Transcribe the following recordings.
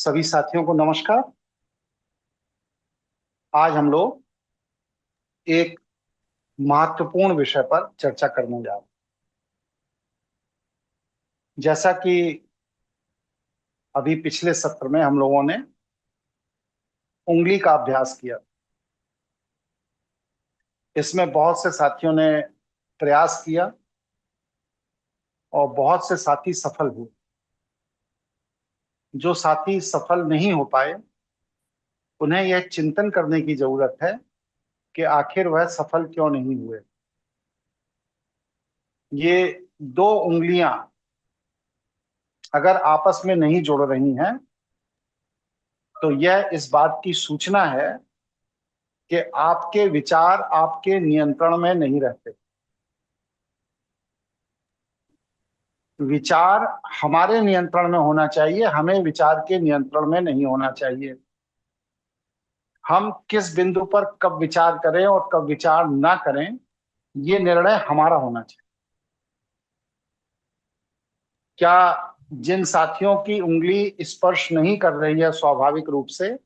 सभी साथियों को नमस्कार। आज हम लोग एक महत्वपूर्ण विषय पर चर्चा करने जा रहे हैं। जैसा कि अभी पिछले सत्र में हम लोगों ने उंगली का अभ्यास किया, इसमें बहुत से साथियों ने प्रयास किया और बहुत से साथी सफल हुए। जो साथी सफल नहीं हो पाए उन्हें यह चिंतन करने की जरूरत है कि आखिर वह सफल क्यों नहीं हुए। ये दो उंगलियां अगर आपस में नहीं जुड़ रही हैं तो यह इस बात की सूचना है कि आपके विचार आपके नियंत्रण में नहीं रहते। विचार हमारे नियंत्रण में होना चाहिए, हमें विचार के नियंत्रण में नहीं होना चाहिए। हम किस बिंदु पर कब विचार करें और कब विचार ना करें, ये निर्णय हमारा होना चाहिए। क्या जिन साथियों की उंगली स्पर्श नहीं कर रही है स्वाभाविक रूप से,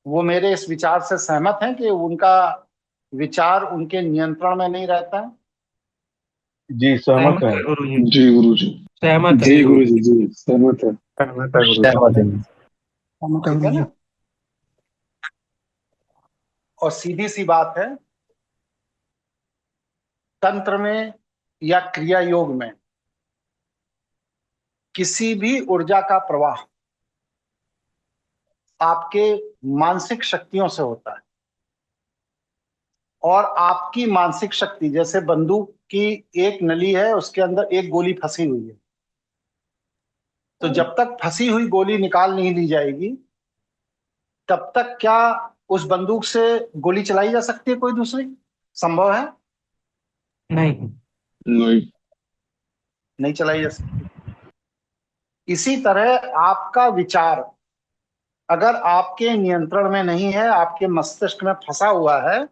वो मेरे इस विचार से सहमत हैं कि उनका विचार उनके नियंत्रण में नहीं रहता है? जी सहमत है। गुरु जी। जी गुरु जी। सहमत है। जी गुरु जी, जी सहमत है। सहमत है गुरु जी। ठीक है ना? और सीधी सी बात है, तंत्र में या क्रिया योग में किसी भी ऊर्जा का प्रवाह आपके मानसिक शक्तियों से होता है। और आपकी मानसिक शक्ति, जैसे बंदूक की एक नली है, उसके अंदर एक गोली फंसी हुई है, तो जब तक फंसी हुई गोली निकाल नहीं ली जाएगी तब तक क्या उस बंदूक से गोली चलाई जा सकती है कोई दूसरी? संभव है? नहीं। नहीं। नहीं चलाई जा सकती। इसी तरह आपका विचार अगर आपके नियंत्रण में नहीं है, आपके मस्तिष्क में फंसा हुआ है,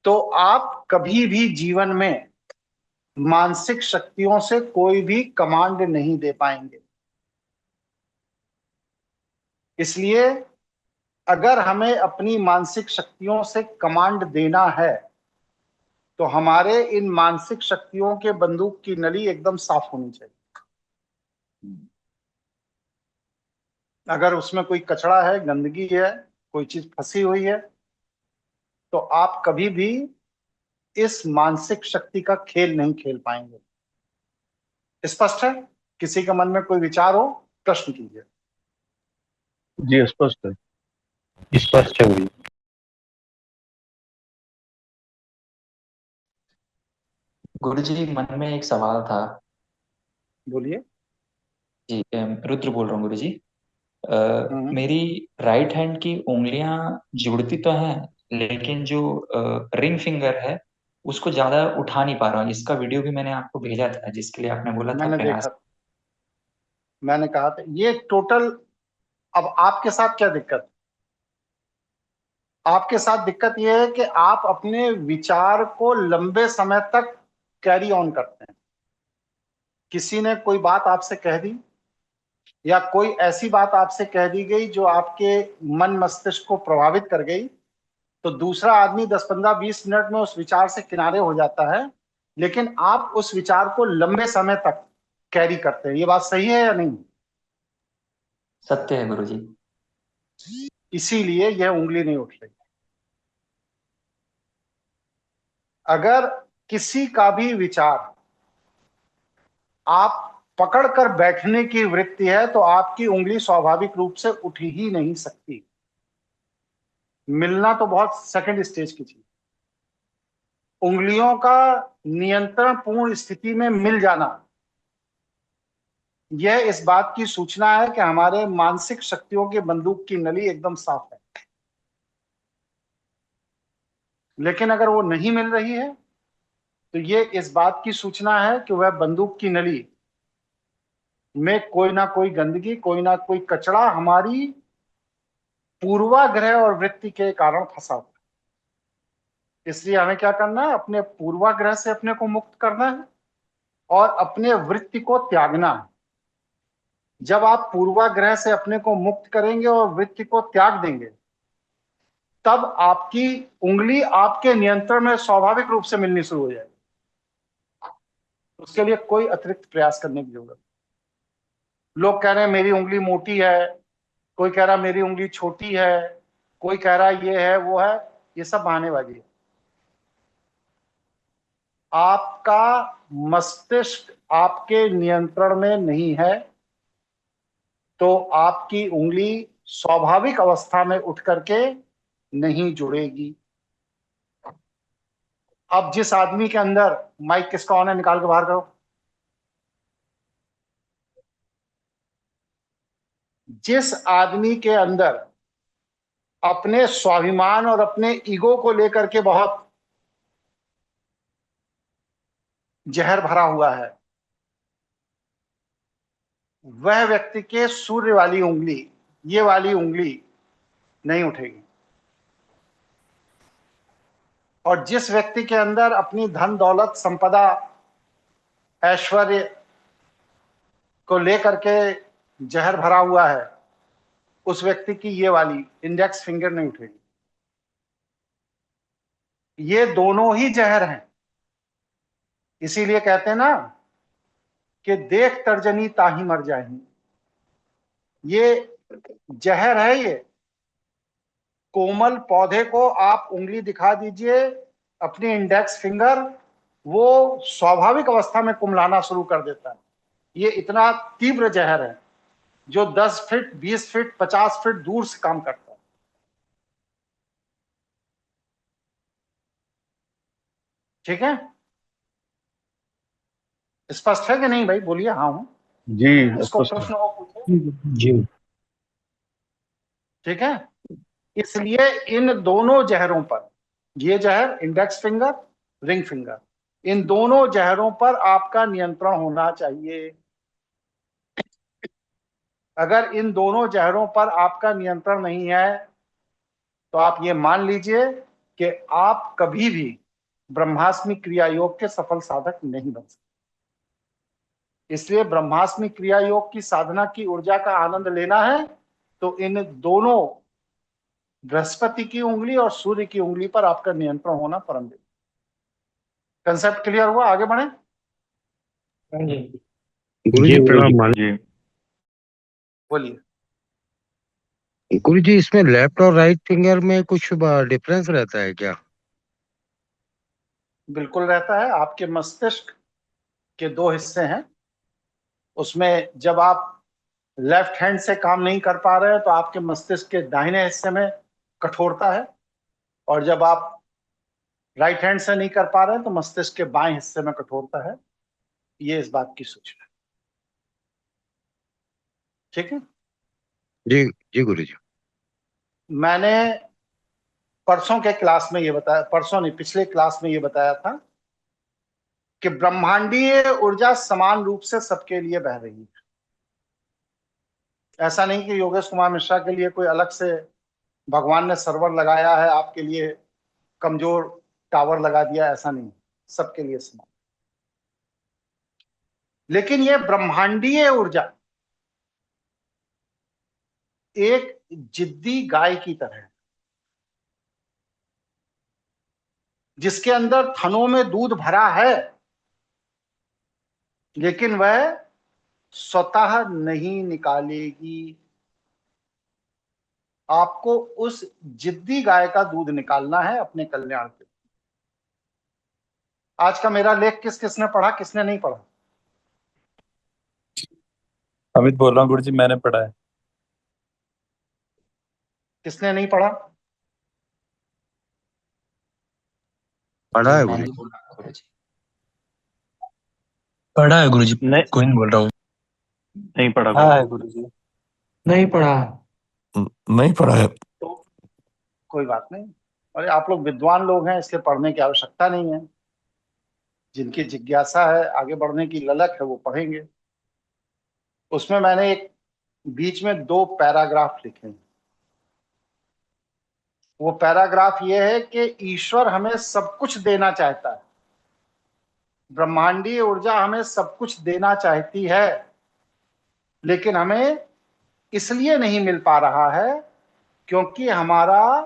तो आप कभी भी जीवन में मानसिक शक्तियों से कोई भी कमांड नहीं दे पाएंगे। इसलिए अगर हमें अपनी मानसिक शक्तियों से कमांड देना है तो हमारे इन मानसिक शक्तियों के बंदूक की नली एकदम साफ होनी चाहिए। अगर उसमें कोई कचरा है, गंदगी है, कोई चीज फंसी हुई है, तो आप कभी भी इस मानसिक शक्ति का खेल नहीं खेल पाएंगे। स्पष्ट है? किसी के मन में कोई विचार हो, प्रश्न कीजिए। जी स्पष्ट है। स्पष्ट है गुरु जी। गुरुजी, मन में एक सवाल था। बोलिए। जी, रुद्र बोल रहा हूँ गुरुजी। हम्म। मेरी राइट हैंड की उंगलियां जुड़ती तो हैं, लेकिन जो रिंग फिंगर है उसको ज्यादा उठा नहीं पा रहा हूँ। इसका वीडियो भी मैंने आपको भेजा था, जिसके लिए आपने बोला था मैंने प्रयास। देखा, मैंने कहा था ये टोटल। अब आपके साथ क्या दिक्कत है? आपके साथ दिक्कत यह है कि आप अपने विचार को लंबे समय तक कैरी ऑन करते हैं। किसी ने कोई बात आपसे कह दी या कोई ऐसी बात आपसे कह दी गई जो आपके मन मस्तिष्क को प्रभावित कर गई, तो दूसरा आदमी 10-15-20 मिनट में उस विचार से किनारे हो जाता है, लेकिन आप उस विचार को लंबे समय तक कैरी करते हैं। ये बात सही है या नहीं? सत्य है गुरुजी। इसीलिए यह उंगली नहीं उठ रही। अगर किसी का भी विचार आप पकड़ कर बैठने की वृत्ति है तो आपकी उंगली स्वाभाविक रूप से उठ ही नहीं सकती। मिलना तो बहुत सेकंड स्टेज की चीज। उंगलियों का नियंत्रण पूर्ण स्थिति में मिल जाना, यह इस बात की सूचना है कि हमारे मानसिक शक्तियों के बंदूक की नली एकदम साफ है। लेकिन अगर वो नहीं मिल रही है तो ये इस बात की सूचना है कि वह बंदूक की नली में कोई ना कोई गंदगी, कोई ना कोई कचरा हमारी पूर्वाग्रह और वृत्ति के कारण फंसा हुआ है। इसलिए हमें क्या करना है? अपने पूर्वाग्रह से अपने को मुक्त करना है और अपने वृत्ति को त्यागना है। जब आप पूर्वाग्रह से अपने को मुक्त करेंगे और वृत्ति को त्याग देंगे, तब आपकी उंगली आपके नियंत्रण में स्वाभाविक रूप से मिलनी शुरू हो जाएगी। उसके लिए कोई अतिरिक्त प्रयास करने की जरूरत नहीं। लोग कह रहे हैं मेरी उंगली मोटी है, कोई कह रहा मेरी उंगली छोटी है, कोई कह रहा ये है वो है, ये सब बहानेबाजी है। आपका मस्तिष्क आपके नियंत्रण में नहीं है, तो आपकी उंगली स्वाभाविक अवस्था में उठ करके नहीं जुड़ेगी। अब जिस आदमी के अंदर, माइक किसका ऑन है, निकाल के बाहर करो। जिस आदमी के अंदर अपने स्वाभिमान और अपने ईगो को लेकर के बहुत जहर भरा हुआ है, वह व्यक्ति के सूर्य वाली उंगली, ये वाली उंगली नहीं उठेगी। और जिस व्यक्ति के अंदर अपनी धन दौलत संपदा ऐश्वर्य को लेकर के जहर भरा हुआ है, उस व्यक्ति की ये वाली इंडेक्स फिंगर नहीं उठेगी। ये दोनों ही जहर हैं। इसीलिए कहते हैं ना कि देख तर्जनी ताही मर जाही। ये जहर है। ये कोमल पौधे को आप उंगली दिखा दीजिए, अपनी इंडेक्स फिंगर, वो स्वाभाविक अवस्था में कुम्हलाना शुरू कर देता है। ये इतना तीव्र जहर है जो 10 फीट 20 फीट 50 फीट दूर से काम करता है। ठीक है, स्पष्ट है कि नहीं भाई? बोलिए। हाँ हूं जी इसको स्पष्ट है। प्रश्न और पूछे। जी ठीक है, इसलिए इन दोनों जहरों पर, ये जहर इंडेक्स फिंगर, रिंग फिंगर, इन दोनों जहरों पर आपका नियंत्रण होना चाहिए। अगर इन दोनों जहरों पर आपका नियंत्रण नहीं है, तो आप ये मान लीजिए कि आप कभी भी ब्रह्मास्मि क्रिया योग के सफल साधक नहीं बन सकते। इसलिए ब्रह्मास्मि क्रिया योग की साधना की ऊर्जा का आनंद लेना है तो इन दोनों, बृहस्पति की उंगली और सूर्य की उंगली पर आपका नियंत्रण होना परम जरूरी। कंसेप्ट क्लियर हुआ? आगे बढ़े। गुरुजी प्रणाम। मान जी बोलिए। गुरुजी, इसमें लेफ्ट और राइट फिंगर में कुछ डिफरेंस रहता है क्या? बिल्कुल रहता है। आपके मस्तिष्क के दो हिस्से हैं। उसमें जब आप लेफ्ट हैंड से काम नहीं कर पा रहे हैं तो आपके मस्तिष्क के दाहिने हिस्से में कठोरता है, और जब आप राइट हैंड से नहीं कर पा रहे हैं तो मस्तिष्क के बाएं हिस्से में कठोरता है। ये इस बात की सूचना है। ठीक है। जी जी गुरुजी। मैंने परसों के क्लास में ये बताया, परसों नहीं पिछले क्लास में ये बताया था कि ब्रह्मांडीय ऊर्जा समान रूप से सबके लिए बह रही है। ऐसा नहीं कि योगेश कुमार मिश्रा के लिए कोई अलग से भगवान ने सर्वर लगाया है, आपके लिए कमजोर टावर लगा दिया, ऐसा नहीं। सबके लिए समान। लेकिन ये ब्रह्मांडीय ऊर्जा एक जिद्दी गाय की तरह है, जिसके अंदर थनों में दूध भरा है, लेकिन वह स्वतः नहीं निकालेगी। आपको उस जिद्दी गाय का दूध निकालना है अपने कल्याण के। आज का मेरा लेख किस किसने पढ़ा, किसने नहीं पढ़ा? अमित बोल रहा हूँ गुरुजी, मैंने पढ़ा है। किसने नहीं पढ़ा? पढ़ा है मैंने गुरुजी। बोला गुरुजी। पढ़ा है गुरुजी। नहीं कोई नहीं बोल रहा हूँ। नहीं पढ़ा हाँ है गुरु। गुरुजी। नहीं पढ़ा। नहीं पढ़ा है। तो कोई बात नहीं। अरे आप लोग विद्वान लोग हैं, इसलिए पढ़ने की आवश्यकता नहीं है। जिनकी जिज्ञासा है, आगे बढ़ने की ललक है, वो पढ़ेंगे। उसमें मैंने एक बीच में 2 पैराग्राफ लिखे हैं। वो पैराग्राफ ये है कि ईश्वर हमें सब कुछ देना चाहता है, ब्रह्मांडीय ऊर्जा हमें सब कुछ देना चाहती है, लेकिन हमें इसलिए नहीं मिल पा रहा है क्योंकि हमारा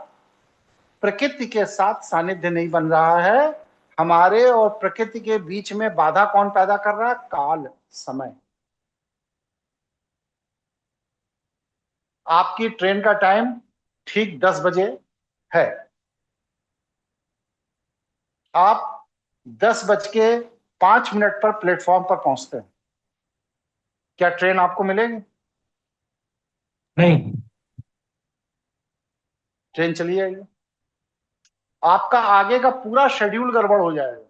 प्रकृति के साथ सानिध्य नहीं बन रहा है। हमारे और प्रकृति के बीच में बाधा कौन पैदा कर रहा है? काल, समय। आपकी ट्रेन का टाइम ठीक 10 बजे है, आप 10:05 पर प्लेटफॉर्म पर पहुंचते हैं, क्या ट्रेन आपको मिलेगी? नहीं। ट्रेन चली जाएगी, आपका आगे का पूरा शेड्यूल गड़बड़ हो जाएगा।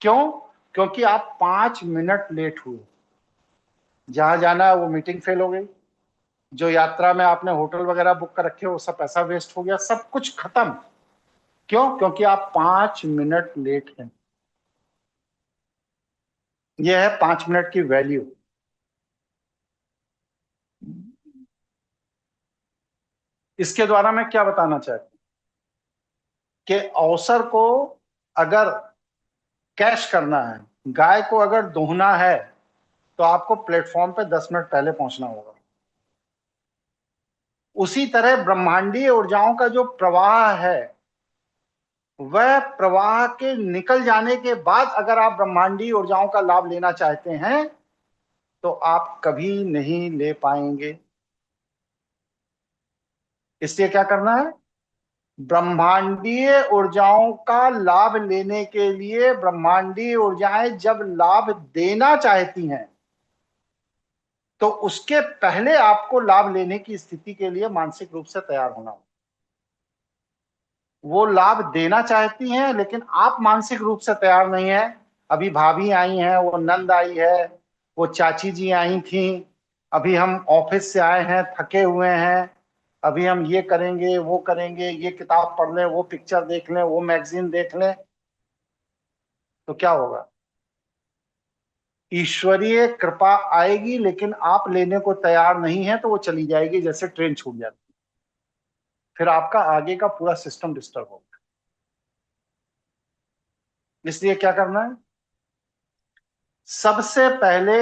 क्यों? क्योंकि आप 5 मिनट लेट हुए। जहां जाना है वो मीटिंग फेल हो गई, जो यात्रा में आपने होटल वगैरह बुक कर रखे वो सब पैसा वेस्ट हो गया, सब कुछ खत्म। क्यों? क्योंकि आप 5 मिनट लेट हैं। यह है 5 मिनट की वैल्यू। इसके द्वारा मैं क्या बताना चाहता हूं कि अवसर को अगर कैश करना है, गाय को अगर दोहना है, तो आपको प्लेटफॉर्म पे 10 मिनट पहले पहुंचना होगा। उसी तरह ब्रह्मांडीय ऊर्जाओं का जो प्रवाह है, वह प्रवाह के निकल जाने के बाद अगर आप ब्रह्मांडीय ऊर्जाओं का लाभ लेना चाहते हैं तो आप कभी नहीं ले पाएंगे। इसलिए क्या करना है? ब्रह्मांडीय ऊर्जाओं का लाभ लेने के लिए ब्रह्मांडीय ऊर्जाएं जब लाभ देना चाहती हैं तो उसके पहले आपको लाभ लेने की स्थिति के लिए मानसिक रूप से तैयार होना होगा। वो लाभ देना चाहती हैं लेकिन आप मानसिक रूप से तैयार नहीं है। अभी भाभी आई हैं, वो नंद आई है, वो चाची जी आई थी, अभी हम ऑफिस से आए हैं, थके हुए हैं, अभी हम ये करेंगे वो करेंगे, ये किताब पढ़ लें, वो पिक्चर देख लें, वो मैगजीन देख लें, तो क्या होगा? ईश्वरीय कृपा आएगी लेकिन आप लेने को तैयार नहीं है तो वो चली जाएगी, जैसे ट्रेन छूट जाती है। फिर आपका आगे का पूरा सिस्टम डिस्टर्ब होगा। इसलिए क्या करना है? सबसे पहले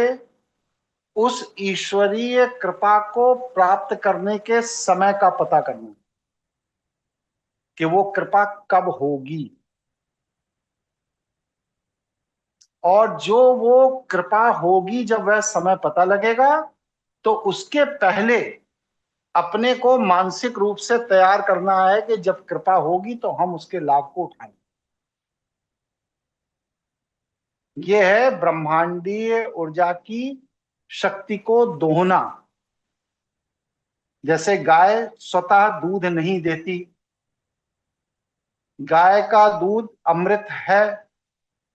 उस ईश्वरीय कृपा को प्राप्त करने के समय का पता करना कि वो कृपा कब होगी, और जो वो कृपा होगी जब वह समय पता लगेगा तो उसके पहले अपने को मानसिक रूप से तैयार करना है कि जब कृपा होगी तो हम उसके लाभ को उठाएंगे। यह है ब्रह्मांडीय ऊर्जा की शक्ति को दोहना। जैसे गाय स्वतः दूध नहीं देती, गाय का दूध अमृत है,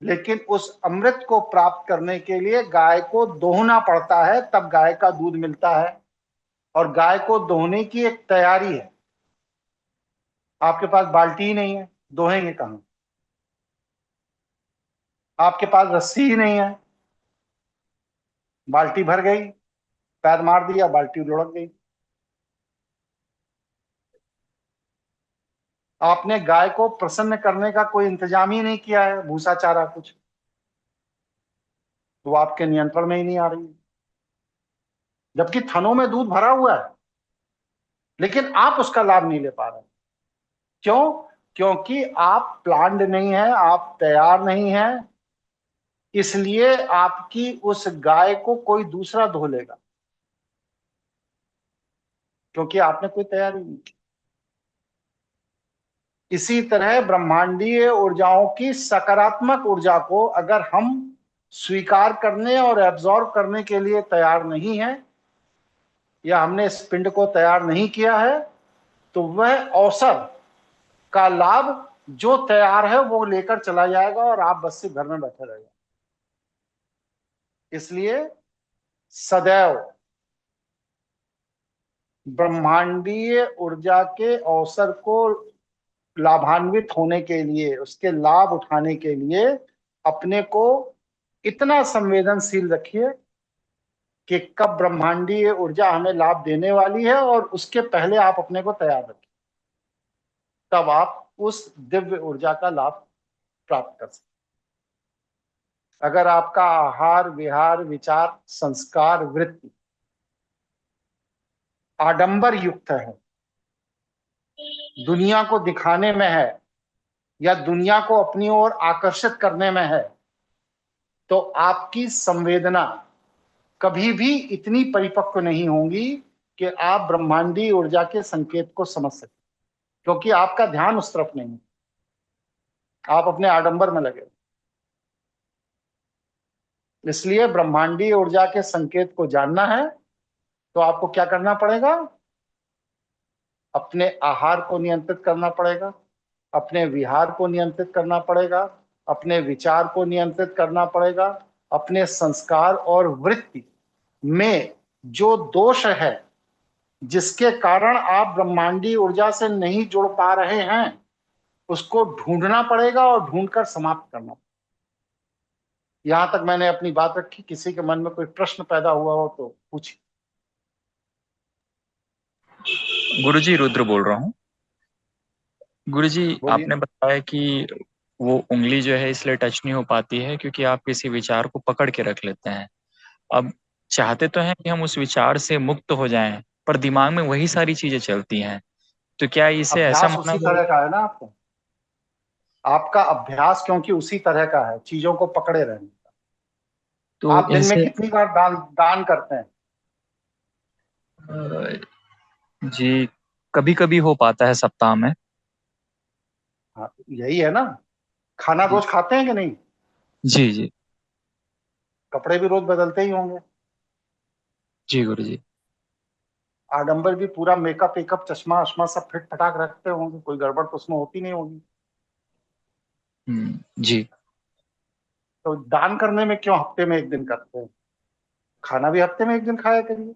लेकिन उस अमृत को प्राप्त करने के लिए गाय को दोहना पड़ता है, तब गाय का दूध मिलता है। और गाय को दोहने की एक तैयारी है। आपके पास बाल्टी ही नहीं है, दोहेंगे कहां? आपके पास रस्सी ही नहीं है, बाल्टी भर गई, पैर मार दिया, बाल्टी लुढ़क गई। आपने गाय को प्रसन्न करने का कोई इंतजाम ही नहीं किया है, भूसा चारा कुछ, तो आपके नियंत्रण में ही नहीं आ रही है, जबकि थनों में दूध भरा हुआ है, लेकिन आप उसका लाभ नहीं ले पा रहे। क्यों? क्योंकि आप प्लान्ड नहीं है, आप तैयार नहीं है, इसलिए आपकी उस गाय को कोई दूसरा धो लेगा, क्योंकि आपने कोई तैयारी नहीं की। इसी तरह ब्रह्मांडीय ऊर्जाओं की सकारात्मक ऊर्जा को अगर हम स्वीकार करने और एब्जॉर्ब करने के लिए तैयार नहीं है, या हमने इस पिंड को तैयार नहीं किया है, तो वह अवसर का लाभ जो तैयार है वो लेकर चला जाएगा और आप बस सिर्फ घर में बैठे रहेंगे। इसलिए सदैव ब्रह्मांडीय ऊर्जा के अवसर को लाभान्वित होने के लिए, उसके लाभ उठाने के लिए अपने को इतना संवेदनशील रखिए कि कब ब्रह्मांडीय ऊर्जा हमें लाभ देने वाली है, और उसके पहले आप अपने को तैयार रखिए, तब आप उस दिव्य ऊर्जा का लाभ प्राप्त कर सकते। अगर आपका आहार, विहार, विचार, संस्कार, वृत्ति आडंबर युक्त है, दुनिया को दिखाने में है या दुनिया को अपनी ओर आकर्षित करने में है, तो आपकी संवेदना कभी भी इतनी परिपक्व नहीं होंगी कि आप ब्रह्मांडीय ऊर्जा के संकेत को समझ सकें, क्योंकि आपका ध्यान उस तरफ नहीं है, आप अपने आडंबर में लगे। इसलिए ब्रह्मांडीय ऊर्जा के संकेत को जानना है तो आपको क्या करना पड़ेगा? अपने आहार को नियंत्रित करना पड़ेगा, अपने विहार को नियंत्रित करना पड़ेगा, अपने विचार को नियंत्रित करना पड़ेगा, अपने संस्कार और वृत्ति में जो दोष है जिसके कारण आप ब्रह्मांडीय ऊर्जा से नहीं जुड़ पा रहे हैं, उसको ढूंढना पड़ेगा और ढूंढकर समाप्त करना पड़ेगा। यहां तक मैंने अपनी बात रखी। किसी के मन में कोई प्रश्न पैदा हुआ हो तो पूछिए। गुरुजी रुद्र बोल रहा हूँ। गुरुजी बोलिए। आपने बताया कि वो उंगली जो है इसलिए टच नहीं हो पाती है क्योंकि आप किसी विचार को पकड़ के रख लेते हैं। अब चाहते तो हैं कि हम उस विचार से मुक्त हो जाएं, पर दिमाग में वही सारी चीजें चलती हैं, तो क्या इसे ऐसा अभ्यास माना उसी तरह का है ना आपको, आपका अभ्यास क्योंकि उसी तरह का है, चीजों को पकड़े रहने का। तो आप दिन में इनसे कितनी बार दान करते हैं? जी कभी कभी हो पाता है सप्ताह में। हाँ, यही है ना। खाना जी रोज खाते हैं कि नहीं? जी जी कपड़े भी रोज बदलते ही होंगे। जी गुरुजी। आडंबर भी पूरा मेकअप वेकअप चश्मा वश्मा सब फिट फटाक रखते होंगे, कोई गड़बड़ तो उसमें होती नहीं होगी। जी तो दान करने में क्यों हफ्ते में एक दिन करते हैं? खाना भी हफ्ते में एक दिन खाया करिए,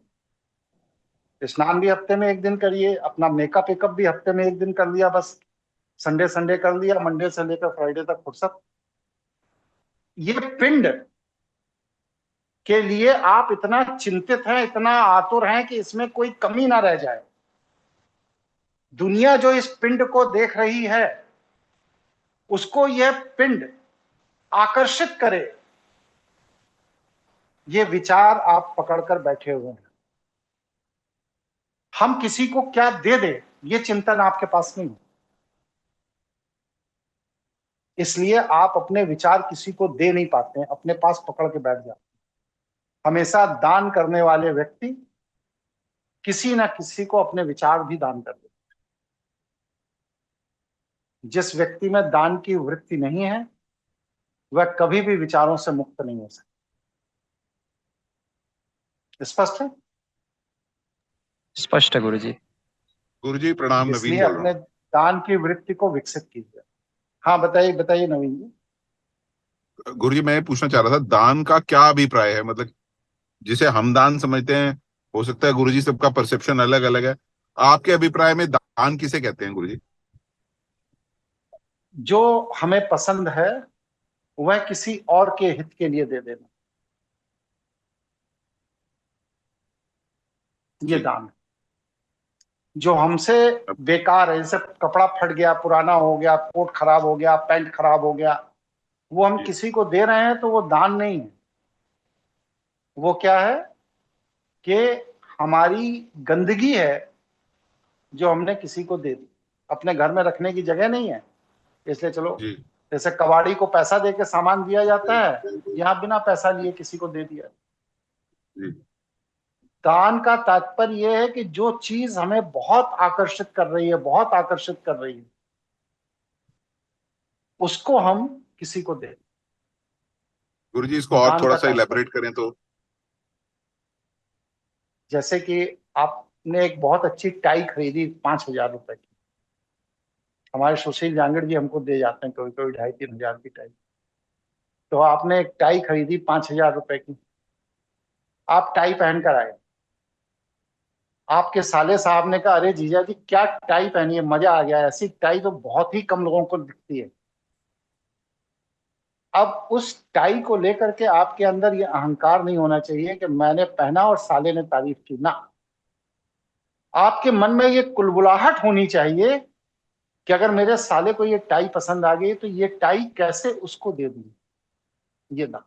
स्नान भी हफ्ते में एक दिन करिए, अपना मेकअप वेकअप भी हफ्ते में एक दिन कर लिया, बस संडे संडे कर लिया, मंडे से लेकर फ्राइडे तक फुर्सत। ये पिंड के लिए आप इतना चिंतित हैं, इतना आतुर हैं कि इसमें कोई कमी ना रह जाए। दुनिया जो इस पिंड को देख रही है उसको यह पिंड आकर्षित करे, ये विचार आप पकड़कर बैठे हुए हैं। हम किसी को क्या दे दे ये चिंतन आपके पास नहीं है, इसलिए आप अपने विचार किसी को दे नहीं पाते हैं, अपने पास पकड़ के बैठ जाते हैं। हमेशा दान करने वाले व्यक्ति किसी ना किसी को अपने विचार भी दान कर देते हैं। जिस व्यक्ति में दान की वृत्ति नहीं है वह कभी भी विचारों से मुक्त नहीं हो सकता। स्पष्ट है? स्पष्ट है गुरुजी। गुरुजी प्रणाम, नवीन इसलिए बोल रहा अपने हूँ। दान की वृत्ति को विकसित कीजिए। हाँ बताइए बताइए नवीन जी। गुरुजी मैं पूछना चाह रहा था, दान का क्या अभिप्राय है? मतलब जिसे हम दान समझते हैं, हो सकता है गुरुजी सबका परसेप्शन अलग अलग है। आपके अभिप्राय में दान किसे कहते हैं गुरुजी? जो हमें पसंद है वह किसी और के हित के लिए दे देना, ये दान है। जो हमसे बेकार है, जैसे कपड़ा फट गया, पुराना हो गया, कोट खराब हो गया, पैंट खराब हो गया, वो हम किसी को दे रहे हैं तो वो दान नहीं है। वो क्या है कि हमारी गंदगी है जो हमने किसी को दे दी। अपने घर में रखने की जगह नहीं है, इसलिए चलो जी जैसे कबाड़ी को पैसा दे के सामान दिया जाता है, यहाँ बिना पैसा लिए किसी को दे दिया। जी दान का तात्पर्य यह है कि जो चीज हमें बहुत आकर्षित कर रही है, बहुत आकर्षित कर रही है, उसको हम किसी को दे। गुरुजी इसको और दान थोड़ा का सा तात्पर्य, इलेबोरेट करें तो। जैसे कि आपने एक बहुत अच्छी टाई खरीदी 5,000 रुपए की, हमारे सुशील जांगड़ जी हमको दे जाते हैं कभी कभी 2,500-3,000 की टाई। तो आपने एक टाई खरीदी 5,000 रुपए की, आप टाई पहनकर आए, आपके साले साहब ने कहा अरे जीजा जी क्या टाई पहनी है, मजा आ गया, ऐसी टाई तो बहुत ही कम लोगों को दिखती है। अब उस टाई को लेकर के आपके अंदर ये अहंकार नहीं होना चाहिए कि मैंने पहना और साले ने तारीफ की, ना। आपके मन में ये कुलबुलाहट होनी चाहिए कि अगर मेरे साले को ये टाई पसंद आ गई तो ये टाई कैसे उसको दे दूं, ये ना।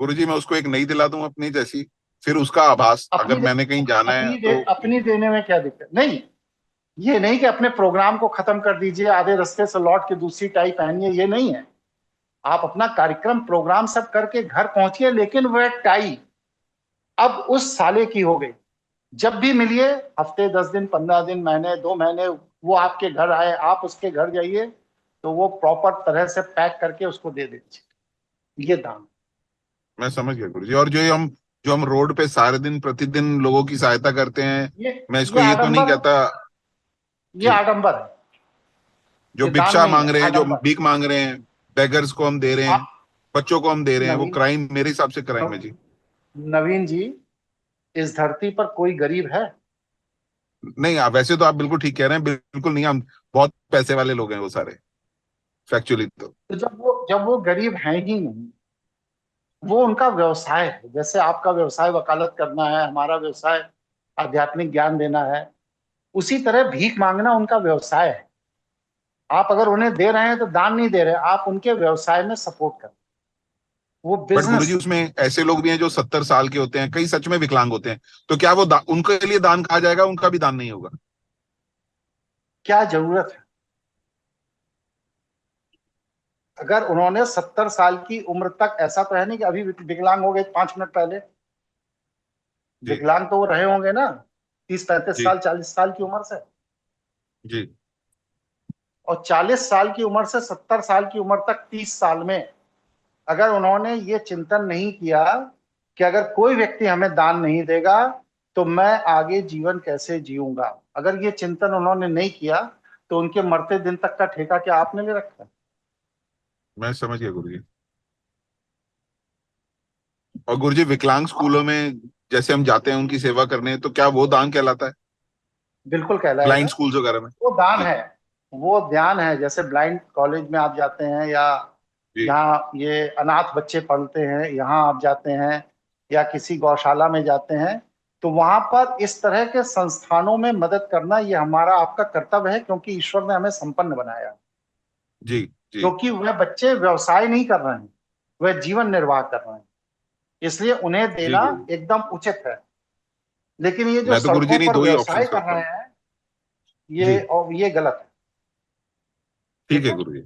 गुरुजी मैं उसको एक नई दिला दूं अपनी जैसी। फिर उसका आभास अगर मैंने कहीं जाना है तो अपनी देने में क्या दिक्कत नहीं। ये नहीं कि अपने प्रोग्राम को खत्म कर दीजिए, आधे रास्ते से लौट के दूसरी टाई पहनिए, ये नहीं है। आप अपना कार्यक्रम प्रोग्राम सब करके घर पहुंचिए, लेकिन वह टाई अब उस साले की हो गई। जब भी मिलिए, हफ्ते 10 दिन 15 दिन महीने 2 महीने, वो आपके घर आए, आप उसके घर जाइए, तो वो प्रॉपर तरह से पैक करके उसको दे दीजिए। ये दान। मैं समझ गया गुरुजी। और जो हम रोड पे सारे दिन प्रतिदिन लोगों की सहायता करते हैं, मैं इसको ये तो नहीं कहता, ये आडंबर है। जो भिक्षा मांग रहे हैं, जो भीख मांग रहे हैं, बेगर्स को हम दे रहे हैं, बच्चों को हम दे रहे हैं, वो क्राइम, मेरे हिसाब से क्राइम है जी। नवीन जी, इस धरती पर कोई गरीब है? नहीं, आप वैसे तो आप बिल्कुल ठीक कह रहे हैं, बिल्कुल नहीं, हम बहुत पैसे वाले लोग हैं वो सारे, फैक्चुअली। तो जब वो गरीब हैं ही नहीं, वो उनका व्यवसाय है। जैसे आपका व्यवसाय वकालत करना है, हमारा व्यवसाय आध्यात्मिक ज्ञान देना है, उसी तरह भीख मांगना उनका व्यवसाय है। आप अगर उन्हें दे रहे हैं तो दान नहीं दे रहे, आप उनके व्यवसाय में सपोर्ट कर, वो बट बिजनेस। गुरुजी, उसमें ऐसे लोग भी हैं जो 70 साल के होते हैं, कई सच में विकलांग होते हैं, तो क्या वो उनके लिए दान कहा जाएगा? उनका भी दान नहीं होगा? क्या जरूरत है? अगर उन्होंने 70 साल की उम्र तक, ऐसा तो है नहीं कि अभी विकलांग हो गए 5 मिनट पहले, विकलांग तो वो रहे होंगे ना 30-35 साल 40 साल की उम्र से जी। और 40 साल की उम्र से 70 साल की उम्र तक 30 साल में अगर उन्होंने ये चिंतन नहीं किया कि अगर कोई व्यक्ति हमें दान नहीं देगा तो मैं आगे जीवन कैसे जीऊंगा, अगर ये चिंतन उन्होंने नहीं किया तो उनके मरते दिन तक का ठेका क्या आपने ले रखा है? मैं समझ गया गुरुजी। और गुरुजी, विकलांग स्कूलों में जैसे हम जाते हैं उनकी सेवा करने, तो क्या वो दान कहलाता है? बिल्कुल कहलाएगा। ब्लाइंड स्कूल्स वगैरह में वो दान है, वो ध्यान है। जैसे ब्लाइंड कॉलेज में आप जाते हैं, या यहाँ ये अनाथ बच्चे पढ़ते हैं, यहाँ आप जाते हैं, या किसी गौशाला में जाते हैं, तो वहां पर इस तरह के संस्थानों में मदद करना ये हमारा आपका कर्तव्य है, क्योंकि ईश्वर ने हमें संपन्न बनाया। जी। क्योंकि वह बच्चे व्यवसाय नहीं कर रहे हैं, वह जीवन निर्वाह कर रहे हैं, इसलिए उन्हें देना एकदम उचित है। लेकिन ये जो सड़कों पर व्यवसाय कर रहे हैं, ये गलत है। ठीक है गुरुजी,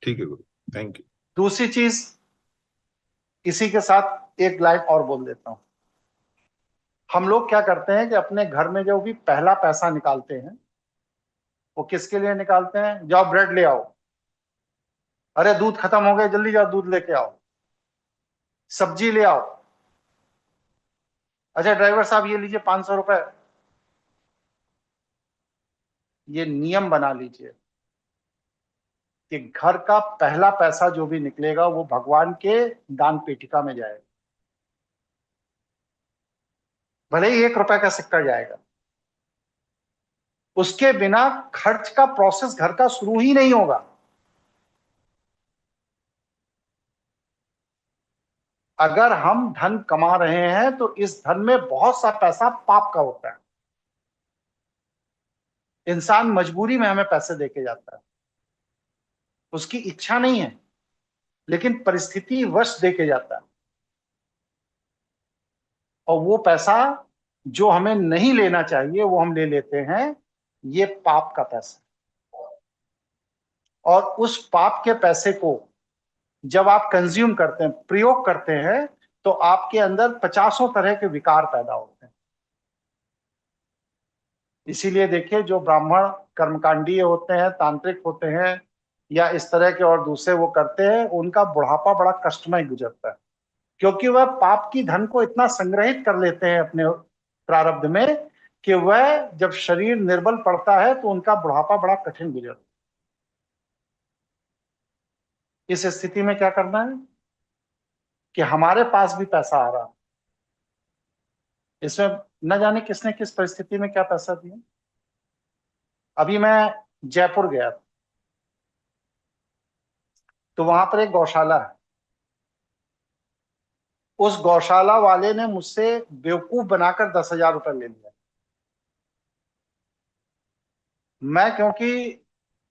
ठीक है गुरु, थैंक यू। दूसरी चीज, इसी के साथ एक लाइन और बोल देता हूं। हम लोग क्या करते हैं कि अपने घर में जो भी पहला पैसा निकालते हैं, वो किसके लिए निकालते हैं? जाओ ब्रेड ले आओ, अरे दूध खत्म हो गया, जल्दी जाओ दूध लेके आओ, सब्जी ले आओ, अच्छा ड्राइवर साहब ये लीजिए 500 रुपए। ये नियम बना लीजिए कि घर का पहला पैसा जो भी निकलेगा वो भगवान के दान पेटिका में जाएगा, भले ही 1 रुपए का सिक्का जाएगा। उसके बिना खर्च का प्रोसेस घर का शुरू ही नहीं होगा। अगर हम धन कमा रहे हैं तो इस धन में बहुत सा पैसा पाप का होता है। इंसान मजबूरी में हमें पैसे देके जाता है, उसकी इच्छा नहीं है, लेकिन परिस्थिति वश देके जाता है। और वो पैसा जो हमें नहीं लेना चाहिए वो हम ले लेते हैं, ये पाप का पैसा। और उस पाप के पैसे को जब आप कंज्यूम करते हैं, प्रयोग करते हैं, तो आपके अंदर 50 तरह के विकार पैदा होते हैं। इसीलिए देखिए, जो ब्राह्मण कर्मकांडीय होते हैं, तांत्रिक होते हैं, या इस तरह के और दूसरे वो करते हैं, उनका बुढ़ापा बड़ा कष्टमय गुजरता है, क्योंकि वह पाप की धन को इतना संग्रहित कर लेते हैं अपने प्रारब्ध में कि वह जब शरीर निर्बल पड़ता है तो उनका बुढ़ापा बड़ा कठिन गुजरता है। इस स्थिति में क्या करना है कि हमारे पास भी पैसा आ रहा है, इसमें न जाने किसने किस परिस्थिति में क्या पैसा दिया। अभी मैं जयपुर गया था, तो वहां पर एक गौशाला है। उस गौशाला वाले ने मुझसे बेवकूफ बनाकर 10,000 रुपए ले लिया। मैं क्योंकि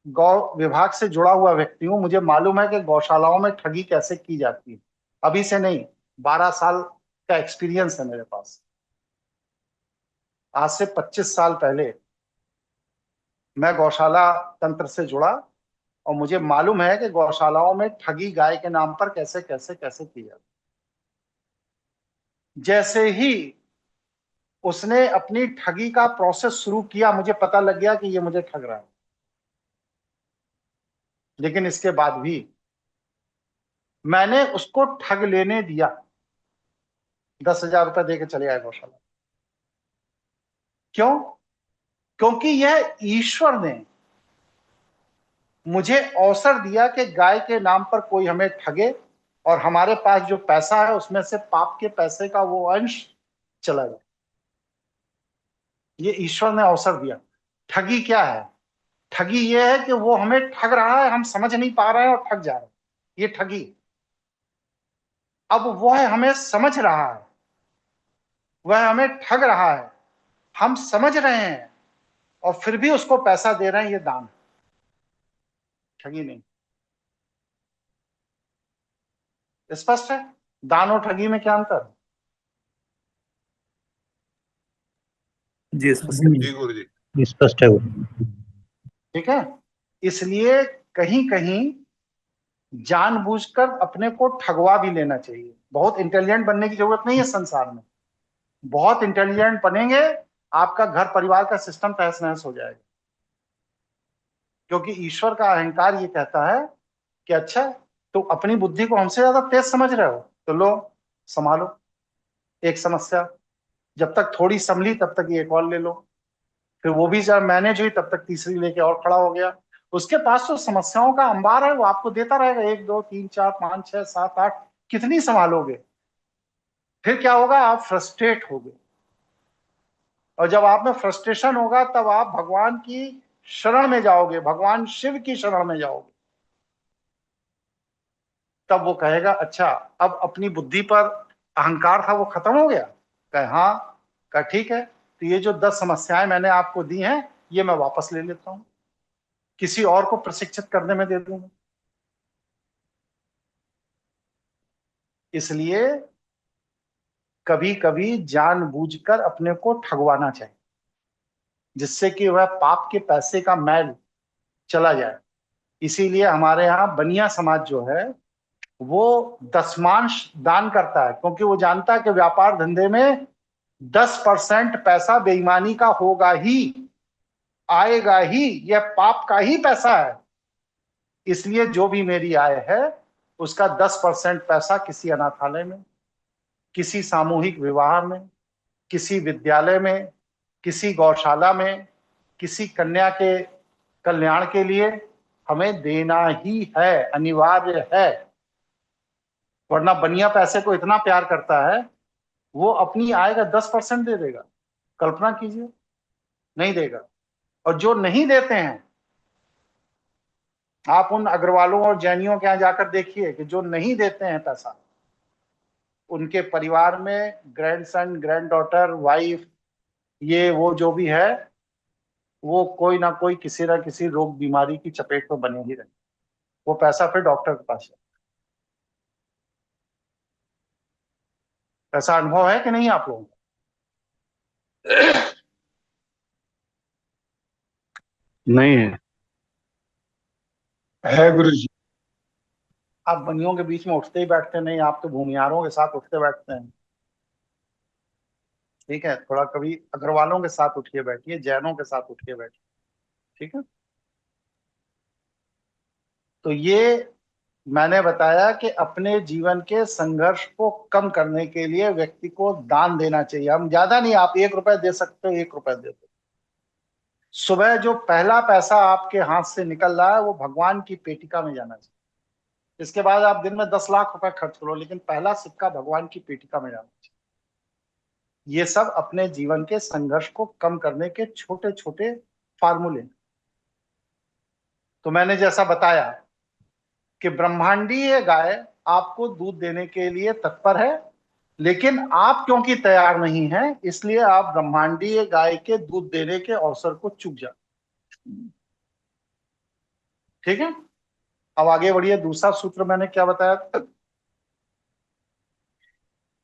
गौ विभाग से जुड़ा हुआ व्यक्ति हूं, मुझे मालूम है कि गौशालाओं में ठगी कैसे की जाती है। अभी से नहीं, 12 साल का एक्सपीरियंस है मेरे पास। आज से 25 साल पहले मैं गौशाला तंत्र से जुड़ा और मुझे मालूम है कि गौशालाओं में ठगी गाय के नाम पर कैसे कैसे कैसे की जाती। जैसे ही उसने अपनी ठगी का प्रोसेस शुरू किया, मुझे पता लग गया कि ये मुझे ठग रहा है। लेकिन इसके बाद भी मैंने उसको ठग लेने दिया। 10,000 रुपए दे के चले आए गौशाला। क्यों? क्योंकि यह ईश्वर ने मुझे अवसर दिया कि गाय के नाम पर कोई हमें ठगे और हमारे पास जो पैसा है उसमें से पाप के पैसे का वो अंश चला जाए। ये ईश्वर ने अवसर दिया। ठगी क्या है? ठगी ये है कि वो हमें ठग रहा है, हम समझ नहीं पा रहे हैं और ठग जा रहे हैं। ये ठगी। अब वह हमें समझ रहा है, वह हमें ठग रहा है, हम समझ रहे हैं और फिर भी उसको पैसा दे रहे हैं। ये दान, ठगी नहीं। स्पष्ट है? दान और ठगी में क्या अंतर है? जी स्पष्ट जी गुरु जी। स्पष्ट है गुरु। ठीक है। इसलिए कहीं कहीं जानबूझकर अपने को ठगवा भी लेना चाहिए। बहुत इंटेलिजेंट बनने की जरूरत नहीं है संसार में। बहुत इंटेलिजेंट बनेंगे, आपका घर परिवार का सिस्टम तहस नहस हो जाएगा। क्योंकि ईश्वर का अहंकार ये कहता है कि अच्छा, तो अपनी बुद्धि को हमसे ज्यादा तेज समझ रहे हो, तो लो संभालो एक समस्या। जब तक थोड़ी संभली तब तक ये एक और ले लो। फिर वो भी जब मैनेज हुई तब तक तीसरी लेके और खड़ा हो गया। उसके पास तो समस्याओं का अंबार है, वो आपको देता रहेगा। 1 2 3 4 5 6 7 8, कितनी संभालोगे? फिर क्या होगा? आप फ्रस्ट्रेट होगे। और जब आप में फ्रस्ट्रेशन होगा तब आप भगवान की शरण में जाओगे, भगवान शिव की शरण में जाओगे। तब वो कहेगा अच्छा, अब अपनी बुद्धि पर अहंकार था वो खत्म हो गया? कहे हाँ। कहे ठीक है, तो ये जो 10 समस्याएं मैंने आपको दी हैं ये मैं वापस ले लेता हूं, किसी और को प्रशिक्षित करने में दे दूंगा। इसलिए कभी कभी जानबूझकर अपने को ठगवाना चाहिए, जिससे कि वह पाप के पैसे का मैल चला जाए। इसीलिए हमारे यहाँ बनिया समाज जो है वो दशमांश दान करता है, क्योंकि वो जानता है कि व्यापार धंधे में 10% पैसा बेईमानी का होगा ही, आएगा ही। यह पाप का ही पैसा है। इसलिए जो भी मेरी आय है उसका 10% पैसा किसी अनाथालय में, किसी सामूहिक विवाह में, किसी विद्यालय में, किसी गौशाला में, किसी कन्या के कल्याण के लिए हमें देना ही है, अनिवार्य है। वरना बनिया पैसे को इतना प्यार करता है वो अपनी आय का 10% दे देगा। कल्पना कीजिए, नहीं देगा। और जो नहीं देते हैं, आप उन अग्रवालों और जैनियों के यहाँ जाकर देखिए कि जो नहीं देते हैं पैसा, उनके परिवार में ग्रैंडसन, ग्रैंड-डॉटर, वाइफ, ये वो जो भी है, वो कोई ना कोई किसी ना किसी रोग बीमारी की चपेट में बने ही रहे। वो पैसा फिर डॉक्टर के पास है। ऐसा अनुभव है कि नहीं आप लोगों को? नहीं है। है गुरु जी। आप बनियों के बीच में उठते ही बैठते नहीं, आप तो भूमिहारों के साथ उठते बैठते हैं। ठीक है, थोड़ा कभी अग्रवालों के साथ उठिए बैठिए, जैनों के साथ उठिए बैठिए। ठीक है। तो ये मैंने बताया कि अपने जीवन के संघर्ष को कम करने के लिए व्यक्ति को दान देना चाहिए। हम ज्यादा नहीं, आप 1 रुपए दे सकते हो, 1 रुपए दे दो। सुबह जो पहला पैसा आपके हाथ से निकल रहा है वो भगवान की पेटिका में जाना चाहिए। इसके बाद आप दिन में 10 लाख रुपए खर्च करो, लेकिन पहला सिक्का भगवान की पेटिका में जाना चाहिए। ये सब अपने जीवन के संघर्ष को कम करने के छोटे छोटे फार्मूले। तो मैंने जैसा बताया कि ब्रह्मांडीय गाय आपको दूध देने के लिए तत्पर है, लेकिन आप क्योंकि तैयार नहीं हैं इसलिए आप ब्रह्मांडीय गाय के दूध देने के अवसर को चूक जाते। ठीक है। अब आगे बढ़िए। दूसरा सूत्र मैंने क्या बताया था?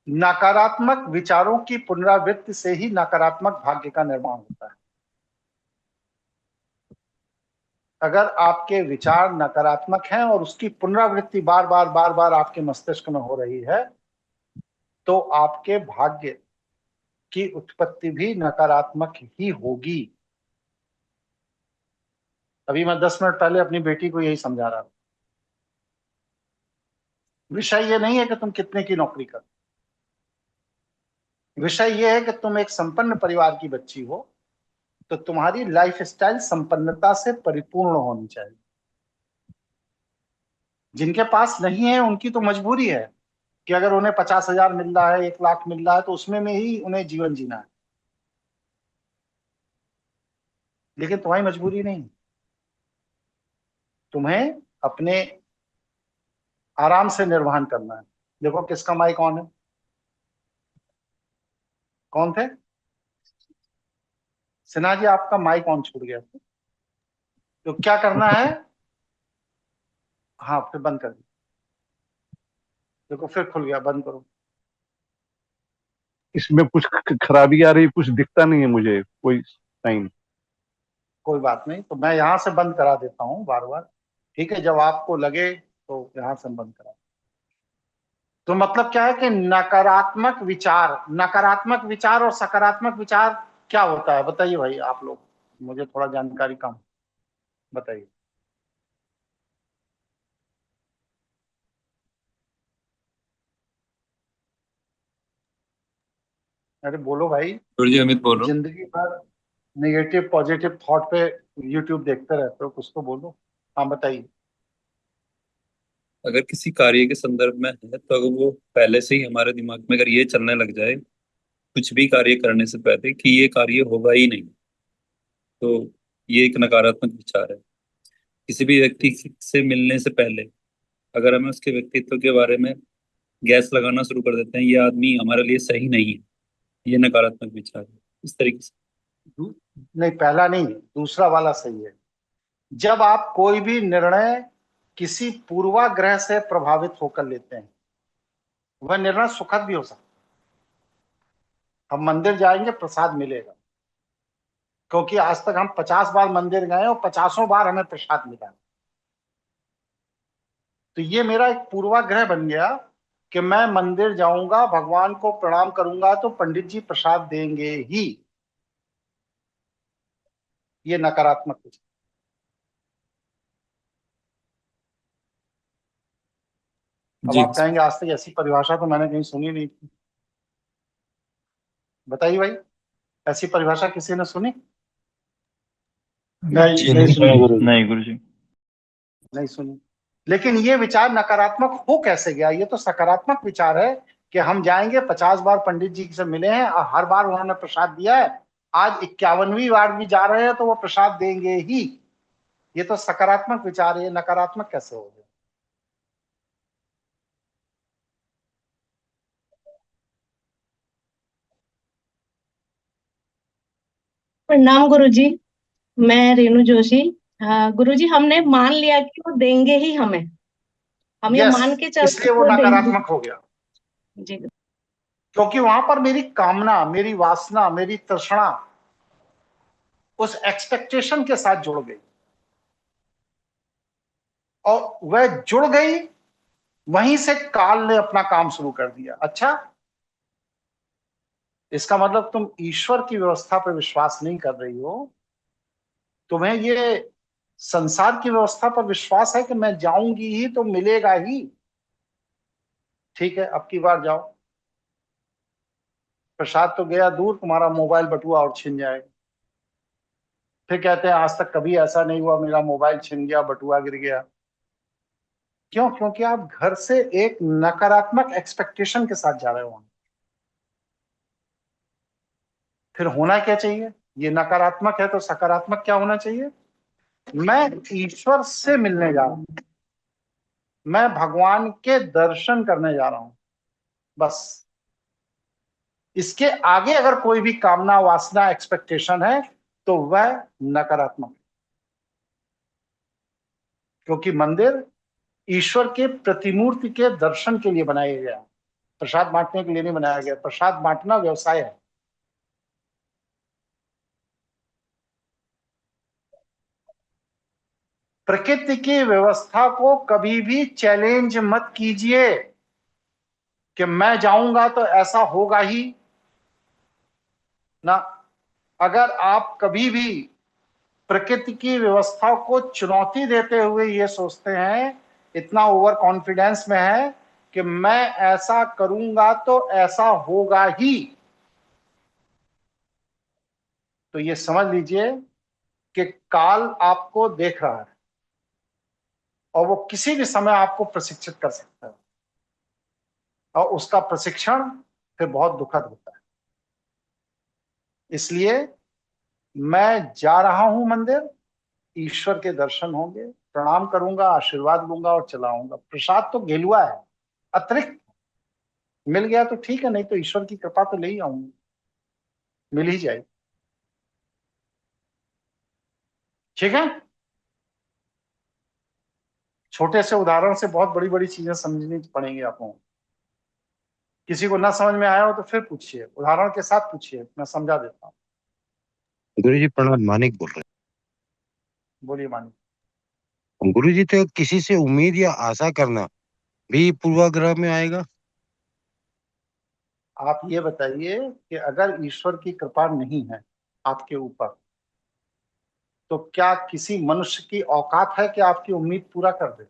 नकारात्मक विचारों की पुनरावृत्ति से ही नकारात्मक भाग्य का निर्माण होता है। अगर आपके विचार नकारात्मक हैं और उसकी पुनरावृत्ति बार बार आपके मस्तिष्क में हो रही है, तो आपके भाग्य की उत्पत्ति भी नकारात्मक ही होगी। अभी मैं 10 मिनट पहले अपनी बेटी को यही समझा रहा था। विषय ये नहीं है कि तुम कितने की नौकरी करो, विषय ये है कि तुम एक संपन्न परिवार की बच्ची हो, तो तुम्हारी लाइफस्टाइल संपन्नता से परिपूर्ण होनी चाहिए। जिनके पास नहीं है उनकी तो मजबूरी है कि अगर उन्हें 50,000 मिल रहा है, 1 लाख मिल रहा है, तो उसमें में ही उन्हें जीवन जीना है। लेकिन तुम्हारी मजबूरी नहीं, तुम्हें अपने आराम से निर्वहन करना है। देखो किसका माइक ऑन है, कौन थे? सिन्हा जी, आपका माइक ऑन छूट गया था, तो क्या करना है? हाँ, फिर बंद कर दो। देखो फिर खुल गया, बंद करो। इसमें कुछ खराबी आ रही, कुछ दिखता नहीं है मुझे कोई साइन। कोई बात नहीं, तो मैं यहाँ से बंद करा देता हूँ बार बार, ठीक है? जब आपको लगे तो यहाँ से बंद करा। तो मतलब क्या है कि नकारात्मक विचार और सकारात्मक विचार क्या होता है, बताइए भाई आप लोग, मुझे थोड़ा जानकारी कम, बताइए। अरे बोलो भाई। गुरुजी अमित बोल रहा हूँ। जिंदगी भर नेगेटिव पॉजिटिव थॉट पे यूट्यूब देखते रहते हो, कुछ तो बोलो। हाँ बताइए। अगर किसी कार्य के संदर्भ में है तो अगर वो पहले से ही हमारे दिमाग में अगर ये चलने लग जाए कुछ भी कार्य करने से पहले कि ये कार्य होगा ही नहीं, तो ये एक नकारात्मक विचार है। किसी भी व्यक्ति से मिलने से पहले अगर हमें उसके व्यक्तित्व के बारे में गैस लगाना शुरू कर देते हैं, ये आदमी हमारे लिए सही नहीं है, ये नकारात्मक विचार है। इस तरीके से नहीं, पहला नहीं, दूसरा वाला सही है। जब आप कोई भी निर्णय किसी पूर्वाग्रह से प्रभावित होकर लेते हैं, वह निर्णय सुखद भी हो सकता है। हम मंदिर जाएंगे, प्रसाद मिलेगा, क्योंकि आज तक हम 50 बार मंदिर गए और 50 बार हमें प्रसाद मिला। तो ये मेरा एक पूर्वाग्रह बन गया कि मैं मंदिर जाऊंगा, भगवान को प्रणाम करूंगा तो पंडित जी प्रसाद देंगे ही। ये नकारात्मक विचार। अब आप कहेंगे आज तक ऐसी परिभाषा तो मैंने कहीं सुनी नहीं थी। बताइए भाई, ऐसी परिभाषा किसी ने सुनी? नहीं गुरुजी, नहीं सुनी। लेकिन ये विचार नकारात्मक हो कैसे गया? ये तो सकारात्मक विचार है कि हम जाएंगे, 50 बार पंडित जी से मिले हैं और हर बार उन्होंने प्रसाद दिया है, आज 51वीं बार भी जा रहे हैं तो वो प्रसाद देंगे ही। ये तो सकारात्मक विचार है, ये नकारात्मक कैसे हो गया? प्रणाम गुरुजी, मैं रेणु जोशी। गुरुजी, हमने मान लिया कि वो देंगे ही हमें, हम ये मान के चल इसलिए वो नकारात्मक हो गया जी। क्योंकि वहां पर मेरी कामना, मेरी वासना, मेरी तृष्णा उस एक्सपेक्टेशन के साथ जुड़ गई और वह जुड़ गई, वहीं से काल ने अपना काम शुरू कर दिया। अच्छा, इसका मतलब तुम ईश्वर की व्यवस्था पर विश्वास नहीं कर रही हो, तुम्हें ये संसार की व्यवस्था पर विश्वास है कि मैं जाऊंगी ही तो मिलेगा ही। ठीक है, अब की बार जाओ, प्रसाद तो गया दूर, तुम्हारा मोबाइल बटुआ और छिन जाएगा। फिर कहते हैं आज तक कभी ऐसा नहीं हुआ मेरा मोबाइल छिन गया, बटुआ गिर गया। क्यों? क्योंकि आप घर से एक नकारात्मक एक्सपेक्टेशन के साथ जा रहे हो। फिर होना क्या चाहिए? ये नकारात्मक है तो सकारात्मक क्या होना चाहिए? मैं ईश्वर से मिलने जा रहा हूं, मैं भगवान के दर्शन करने जा रहा हूं, बस। इसके आगे अगर कोई भी कामना, वासना, एक्सपेक्टेशन है तो वह नकारात्मक है। क्योंकि मंदिर ईश्वर के प्रतिमूर्ति के दर्शन के लिए बनाया गया, प्रसाद बांटने के लिए नहीं बनाया गया। प्रसाद बांटना व्यवसाय है। प्रकृति की व्यवस्था को कभी भी चैलेंज मत कीजिए कि मैं जाऊंगा तो ऐसा होगा ही ना। अगर आप कभी भी प्रकृति की व्यवस्था को चुनौती देते हुए ये सोचते हैं, इतना ओवर कॉन्फिडेंस में है कि मैं ऐसा करूंगा तो ऐसा होगा ही, तो ये समझ लीजिए कि काल आपको देख रहा है और वो किसी भी समय आपको प्रशिक्षित कर सकता है, और उसका प्रशिक्षण फिर बहुत दुखद होता है। इसलिए मैं जा रहा हूं मंदिर, ईश्वर के दर्शन होंगे, प्रणाम करूंगा, आशीर्वाद लूंगा और चला आऊंगा। प्रसाद तो गेलुआ है, अतिरिक्त मिल गया तो ठीक है, नहीं तो ईश्वर की कृपा तो ले ही आऊंगा, मिल ही जाएगी। ठीक है। छोटे से उदाहरण से बहुत बड़ी बड़ी चीजें समझनी पड़ेंगी आपको। किसी को ना समझ में आया हो तो फिर पूछिए, उदाहरण के साथ पूछिए, मैं समझा देता हूँ। गुरु जी प्रणाम, मानिक बोल रहे बोलिए मानिक। हैं। गुरु जी, तो किसी से उम्मीद या आशा करना भी पूर्वाग्रह में आएगा? आप ये बताइए कि अगर ईश्वर की कृपा नहीं है आपके ऊपर, तो क्या किसी मनुष्य की औकात है कि आपकी उम्मीद पूरा कर दे?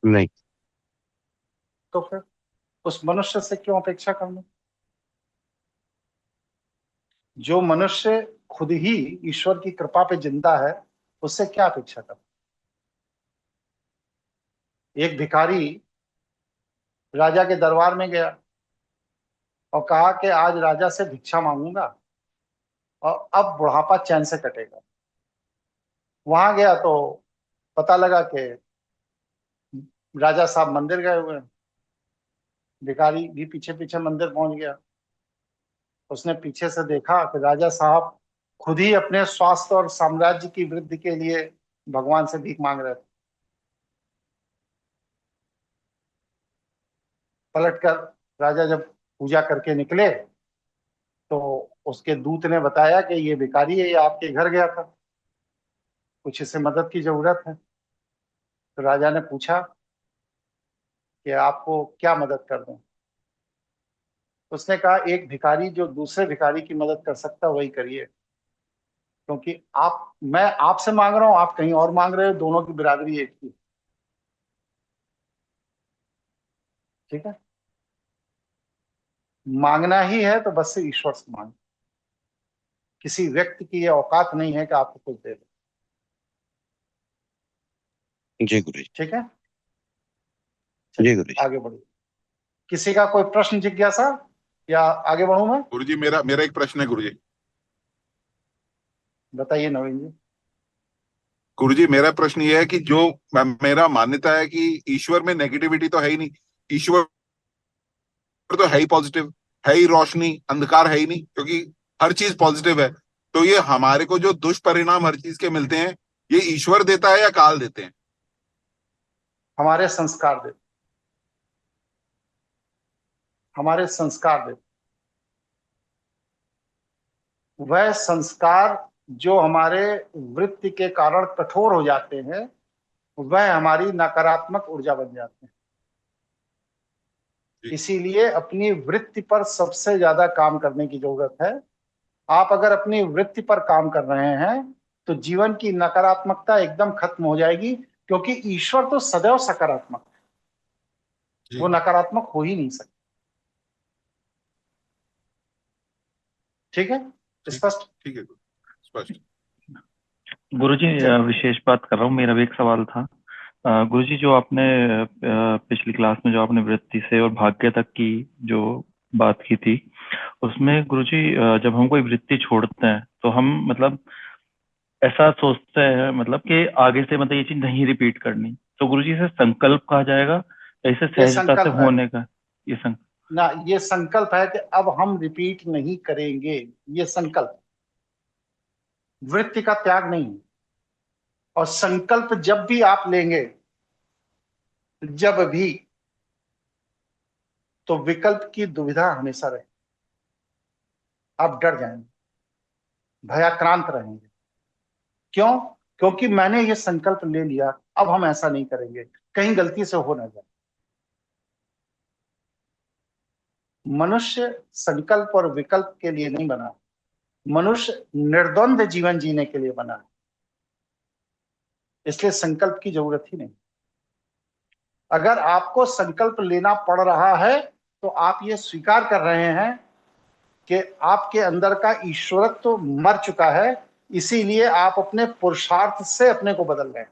नहीं। तो फिर उस मनुष्य से क्यों अपेक्षा करना? जो मनुष्य खुद ही ईश्वर की कृपा पे जिंदा है, उससे क्या अपेक्षा करना? एक भिखारी राजा के दरबार में गया और कहा कि आज राजा से भिक्षा मांगूंगा और अब बुढ़ापा चैन से कटेगा। वहां गया तो पता लगा कि राजा साहब मंदिर गए हुए हैं। भिखारी भी पीछे पीछे मंदिर पहुंच गया। उसने पीछे से देखा कि राजा साहब खुद ही अपने स्वास्थ्य और साम्राज्य की वृद्धि के लिए भगवान से भीख मांग रहे थे। पलटकर राजा जब पूजा करके निकले तो उसके दूत ने बताया कि ये भिखारी है, ये आपके घर गया था, कुछ इसे मदद की जरूरत है। तो राजा ने पूछा कि आपको क्या मदद कर दूं? उसने कहा, एक भिखारी जो दूसरे भिखारी की मदद कर सकता वही करिए, क्योंकि मैं आपसे मांग रहा हूं, आप कहीं और मांग रहे हो, दोनों की बिरादरी एक ही। ठीक है। मांगना ही है तो बस से ईश्वर से मांग। किसी व्यक्ति की ये औकात नहीं है कि आपको कुछ दे दे। जी गुरु जी। ठीक है। जी चलिए गुरु जी। आगे बढ़िए। किसी का कोई प्रश्न जिज्ञासा या आगे बढ़ूं मैं? गुरुजी मेरा मेरा एक प्रश्न है गुरुजी। बताइए नवीन जी। गुरुजी मेरा प्रश्न ये है कि जो मेरा मान्यता है कि ईश्वर में नेगेटिविटी तो है ही नहीं, ईश्वर तो है ही पॉजिटिव, है ही रोशनी, अंधकार है ही नहीं, क्योंकि हर चीज पॉजिटिव है। तो ये हमारे को जो दुष्परिणाम हर चीज के मिलते हैं, ये ईश्वर देता है या काल देते हैं? हमारे संस्कार दे, हमारे संस्कार दे। वह संस्कार जो हमारे वृत्ति के कारण कठोर हो जाते हैं, वह हमारी नकारात्मक ऊर्जा बन जाते हैं। इसीलिए अपनी वृत्ति पर सबसे ज्यादा काम करने की जरूरत है। आप अगर अपनी वृत्ति पर काम कर रहे हैं तो जीवन की नकारात्मकता एकदम खत्म हो जाएगी, क्योंकि ईश्वर तो सदैव सकारात्मक है, वो नकारात्मक हो ही नहीं सकता। ठीक है, स्पष्ट? ठीक है, स्पष्ट। गुरुजी विशेष बात कर रहा हूँ, मेरा भी एक सवाल था। गुरुजी जो आपने पिछली क्लास में जो आपने वृत्ति से और भाग्य तक की जो बात की थी, उसमें गुरुजी जब हम कोई वृत्ति छोड़ते हैं तो हम मतलब ऐसा सोचते हैं मतलब कि आगे से मतलब ये चीज नहीं रिपीट करनी, तो गुरुजी इसे संकल्प कहा जाएगा या इसे ये सहजता से संकल्प है होने का? ये ना, ये संकल्प है कि अब हम रिपीट नहीं करेंगे। ये संकल्प, वृत्ति का त्याग नहीं है। और संकल्प जब भी आप लेंगे, जब भी, तो विकल्प की दुविधा हमेशा रहे। आप डर जाएंगे, भयाक्रांत रहेंगे। क्यों? क्योंकि मैंने ये संकल्प ले लिया, अब हम ऐसा नहीं करेंगे, कहीं गलती से हो ना जाए। मनुष्य संकल्प और विकल्प के लिए नहीं बना, मनुष्य निर्द्वंद जीवन जीने के लिए बना है। इसलिए संकल्प की जरूरत ही नहीं। अगर आपको संकल्प लेना पड़ रहा है तो आप ये स्वीकार कर रहे हैं कि आपके अंदर का ईश्वरत्व तो मर चुका है, इसीलिए आप अपने पुरुषार्थ से अपने को बदल रहे हैं।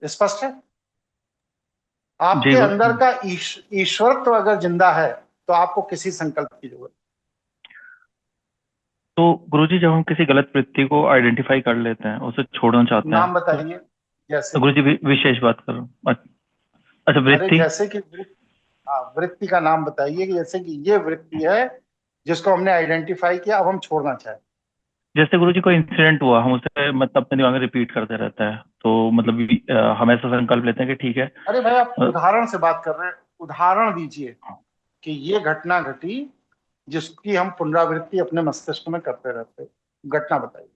स्पष्ट है? आपके अंदर का ईश्वरत्व अगर जिंदा है तो आपको किसी संकल्प की जरूरत। तो गुरुजी, जब हम किसी गलत वृत्ति को आइडेंटिफाई कर लेते हैं, उसे छोड़ना चाहते हैं, नाम बताइए। जैसे तो गुरुजी विशेष बात कर रहा हूँ। अच्छा, अरे वृत्ति। जैसे कि वृत्ति का नाम बताइए कि जैसे कि ये वृत्ति है जिसको हमने आइडेंटिफाई किया, अब हम छोड़ना चाहें। जैसे गुरुजी कोई इंसिडेंट हुआ, हम उसे मतलब अपने दिमाग में रिपीट करते रहता है, तो मतलब हम ऐसा संकल्प लेते हैं कि ठीक है। अरे भाई, आप उदाहरण से बात कर रहे हैं, उदाहरण दीजिए कि ये घटना घटी जिसकी हम पुनरावृत्ति अपने मस्तिष्क में करते रहते। घटना बताइए।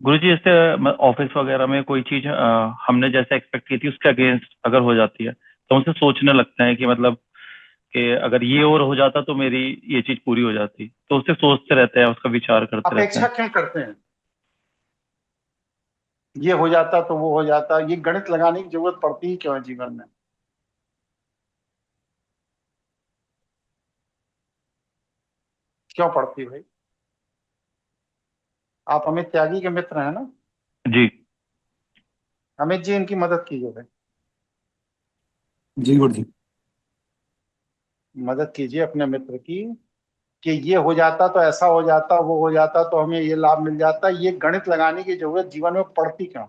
गुरुजी, जैसे ऑफिस वगैरह में कोई चीज हमने जैसे एक्सपेक्ट की थी उसके अगेंस्ट अगर हो जाती है, तो हमसे सोचने लगते हैं कि मतलब कि अगर ये और हो जाता तो मेरी ये चीज पूरी हो जाती, तो उससे सोचते रहते हैं, उसका विचार करते रहते अपेक्षा हैं। क्यों करते हैं? ये हो जाता तो वो हो जाता, ये गणित लगाने की जरूरत पड़ती ही क्यों है जीवन में? क्यों पड़ती भाई? आप अमित त्यागी के मित्र हैं ना? जी अमित जी, इनकी मदद कीजिए भाई, जी गुरुजी। मदद कीजिए अपने मित्र की कि ये हो जाता तो ऐसा हो जाता, वो हो जाता तो हमें ये लाभ मिल जाता। ये गणित लगाने की जरूरत जीवन में पड़ती क्यों?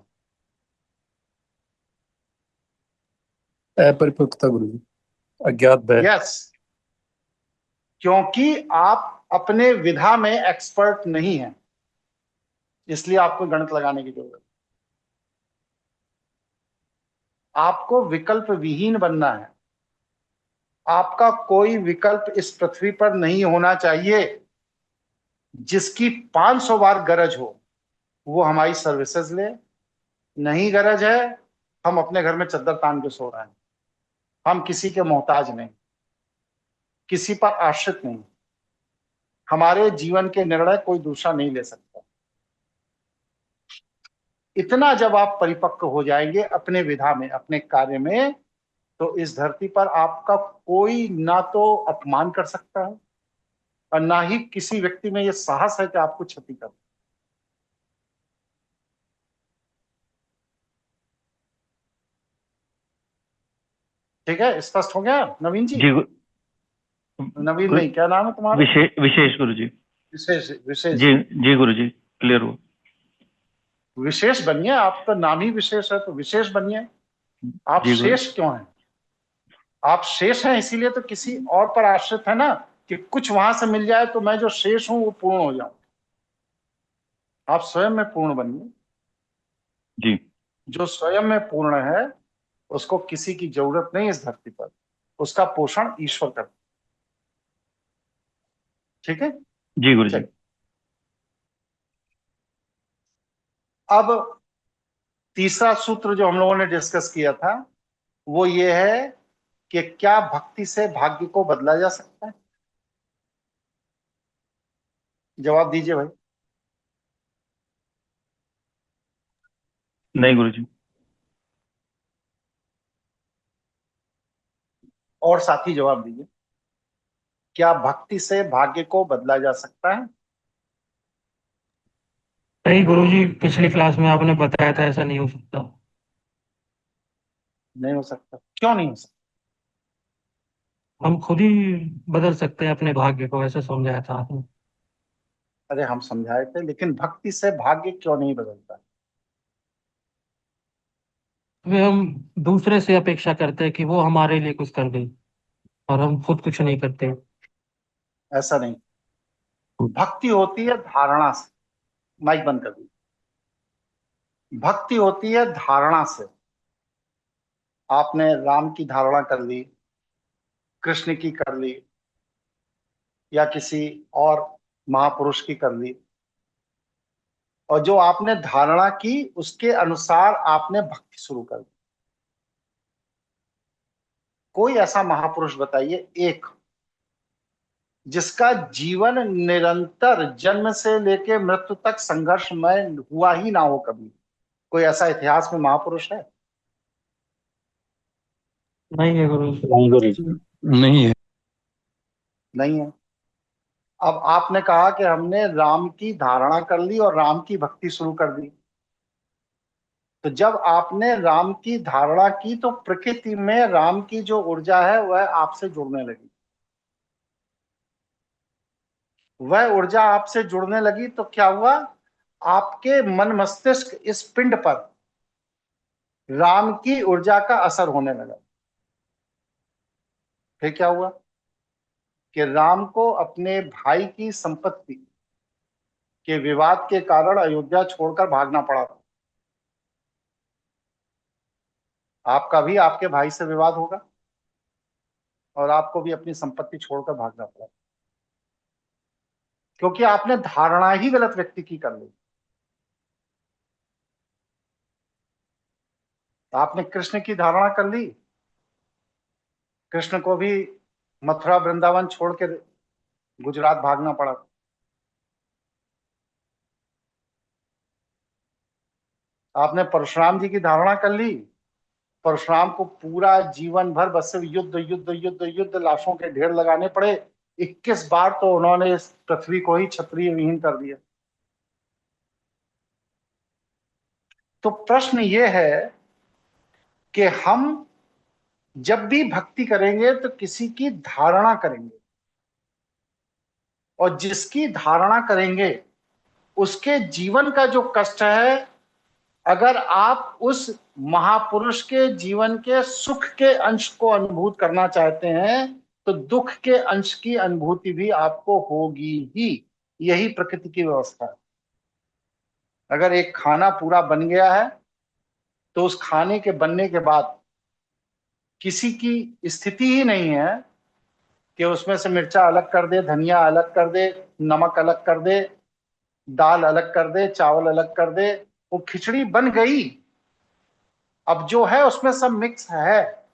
अपरिपक्वता गुरुजी, अज्ञात भय। यस, क्योंकि आप अपने विधा में एक्सपर्ट नहीं हैं, इसलिए आपको गणित लगाने की जरूरत। आपको विकल्प विहीन बनना है। आपका कोई विकल्प इस पृथ्वी पर नहीं होना चाहिए। जिसकी 500 बार गरज हो वो हमारी सर्विसेज ले। नहीं गरज है, हम अपने घर में चद्दर तान के सो रहे हैं। हम किसी के मोहताज नहीं, किसी पर आश्रित नहीं। हमारे जीवन के निर्णय कोई दूसरा नहीं ले सकता। इतना जब आप परिपक्व हो जाएंगे अपने विधा में, अपने कार्य में, तो इस धरती पर आपका कोई ना तो अपमान कर सकता है और ना ही किसी व्यक्ति में यह साहस है कि आपको क्षति कर। ठीक है, स्पष्ट हो गया नवीन जी? नवीन नहीं, क्या नाम है तुम्हारा? विशेष गुरुजी। विशेष। विशेष जी गुरुजी, क्लियर हो। विशेष बनिए, आप तो नाम ही विशेष है, तो विशेष बनिए। आप शेष क्यों हैं? आप शेष हैं इसीलिए तो किसी और पर आश्रित है ना, कि कुछ वहां से मिल जाए तो मैं जो शेष हूं वो पूर्ण हो जाऊं। आप स्वयं में पूर्ण बनिए। जी। जो स्वयं में पूर्ण है उसको किसी की जरूरत नहीं इस धरती पर, उसका पोषण ईश्वर करता। ठीक है जी गुरुजी। अब तीसरा सूत्र जो हम लोगों ने डिस्कस किया था वो ये है कि क्या भक्ति से भाग्य को बदला जा सकता है? जवाब दीजिए भाई। नहीं गुरुजी। और साथी जवाब दीजिए, क्या भक्ति से भाग्य को बदला जा सकता है? नहीं गुरुजी, पिछली क्लास में आपने बताया था ऐसा नहीं हो सकता। नहीं हो सकता। क्यों नहीं हो सकता? हम खुद ही बदल सकते हैं अपने भाग्य को, ऐसा समझाया था आपने। अरे हम समझाए थे, लेकिन भक्ति से भाग्य क्यों नहीं बदलता? वे हम दूसरे से अपेक्षा करते हैं कि वो हमारे लिए कुछ कर दे और हम खुद कुछ नहीं करते। ऐसा नहीं, भक्ति होती है धारणा से। माइक बंद कर दी। भक्ति होती है धारणा से। आपने राम की धारणा कर ली, कृष्ण की कर ली, या किसी और महापुरुष की कर ली, और जो आपने धारणा की उसके अनुसार आपने भक्ति शुरू कर दी। कोई ऐसा महापुरुष बताइए एक, जिसका जीवन निरंतर जन्म से लेके मृत्यु तक संघर्षमय हुआ ही ना हो कभी। कोई ऐसा इतिहास में महापुरुष है? नहीं है गुरु जी। नहीं गुरुजी। नहीं है। नहीं है। अब आपने कहा कि हमने राम की धारणा कर ली और राम की भक्ति शुरू कर दी। तो जब आपने राम की धारणा की तो प्रकृति में राम की जो ऊर्जा है वह आपसे जुड़ने लगी। वह ऊर्जा आपसे जुड़ने लगी तो क्या हुआ? आपके मन मस्तिष्क इस पिंड पर राम की ऊर्जा का असर होने लगा। फिर क्या हुआ कि राम को अपने भाई की संपत्ति के विवाद के कारण अयोध्या छोड़कर भागना पड़ा था। आपका भी आपके भाई से विवाद होगा और आपको भी अपनी संपत्ति छोड़कर भागना पड़ा, क्योंकि आपने धारणा ही गलत व्यक्ति की कर ली। आपने कृष्ण की धारणा कर ली, कृष्ण को भी मथुरा वृंदावन छोड़ के गुजरात भागना पड़ा। आपने परशुराम जी की धारणा कर ली, परशुराम को पूरा जीवन भर बस सिर्फ युद्ध युद्ध युद्ध युद्ध, लाशों के ढेर लगाने पड़े। 21 बार तो उन्होंने इस पृथ्वी को ही क्षत्रिय विहीन कर दिया। तो प्रश्न ये है कि हम जब भी भक्ति करेंगे तो किसी की धारणा करेंगे, और जिसकी धारणा करेंगे उसके जीवन का जो कष्ट है, अगर आप उस महापुरुष के जीवन के सुख के अंश को अनुभूत करना चाहते हैं तो दुख के अंश की अनुभूति भी आपको होगी ही। यही प्रकृति की व्यवस्था है। अगर एक खाना पूरा बन गया है तो उस खाने के बनने के बाद किसी की स्थिति ही नहीं है कि उसमें से मिर्चा अलग कर दे, धनिया अलग कर दे, नमक अलग कर दे, दाल अलग कर दे, चावल अलग कर दे। वो खिचड़ी बन गई, अब जो है उसमें सब मिक्स है,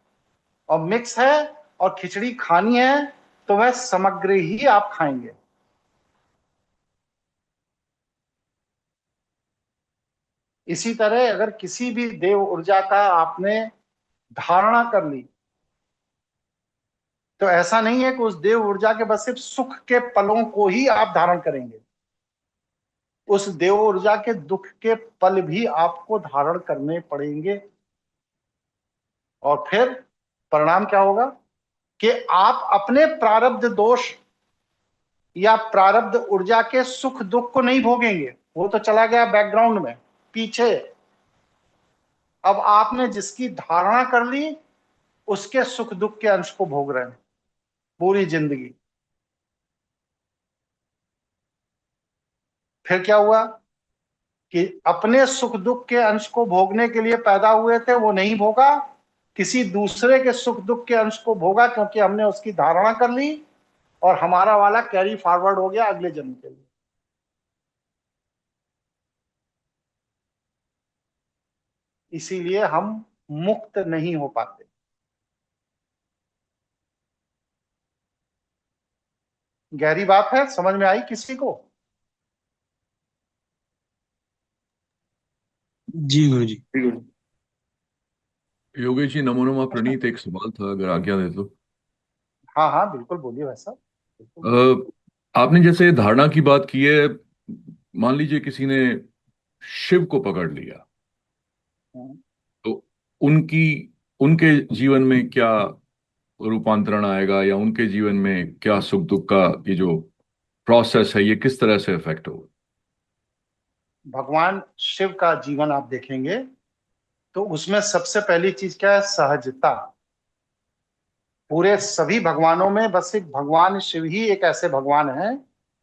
और मिक्स है और खिचड़ी खानी है तो वह समग्र ही आप खाएंगे। इसी तरह अगर किसी भी देव ऊर्जा का आपने धारणा कर ली तो ऐसा नहीं है कि उस देव ऊर्जा के बस सिर्फ सुख के पलों को ही आप धारण करेंगे, उस देव ऊर्जा के दुख के पल भी आपको धारण करने पड़ेंगे। और फिर परिणाम क्या होगा कि आप अपने प्रारब्ध दोष या प्रारब्ध ऊर्जा के सुख दुख को नहीं भोगेंगे, वो तो चला गया बैकग्राउंड में पीछे। अब आपने जिसकी धारणा कर ली उसके सुख दुख के अंश को भोग रहे हैं पूरी जिंदगी। फिर क्या हुआ कि अपने सुख दुख के अंश को भोगने के लिए पैदा हुए थे वो नहीं भोगा, किसी दूसरे के सुख दुख के अंश को भोगा, क्योंकि हमने उसकी धारणा कर ली और हमारा वाला कैरी फॉरवर्ड हो गया अगले जन्म के लिए। इसीलिए हम मुक्त नहीं हो पाते। गहरी बात है, समझ में आई किसी को? जी गुरुजी। योगेश जी, नमो नमः। प्रणीत, एक सवाल था, अगर आज्ञा दे तो। हाँ हाँ बिल्कुल, बोलिए भाई साहब। आपने जैसे धारणा की बात की है, मान लीजिए किसी ने शिव को पकड़ लिया तो उनके जीवन में क्या रूपांतरण आएगा, या उनके जीवन में क्या सुख दुख का ये जो प्रोसेस है ये किस तरह से इफेक्ट होगा? भगवान शिव का जीवन आप देखेंगे तो उसमें सबसे पहली चीज क्या है? सहजता। पूरे सभी भगवानों में बस एक भगवान शिव ही एक ऐसे भगवान हैं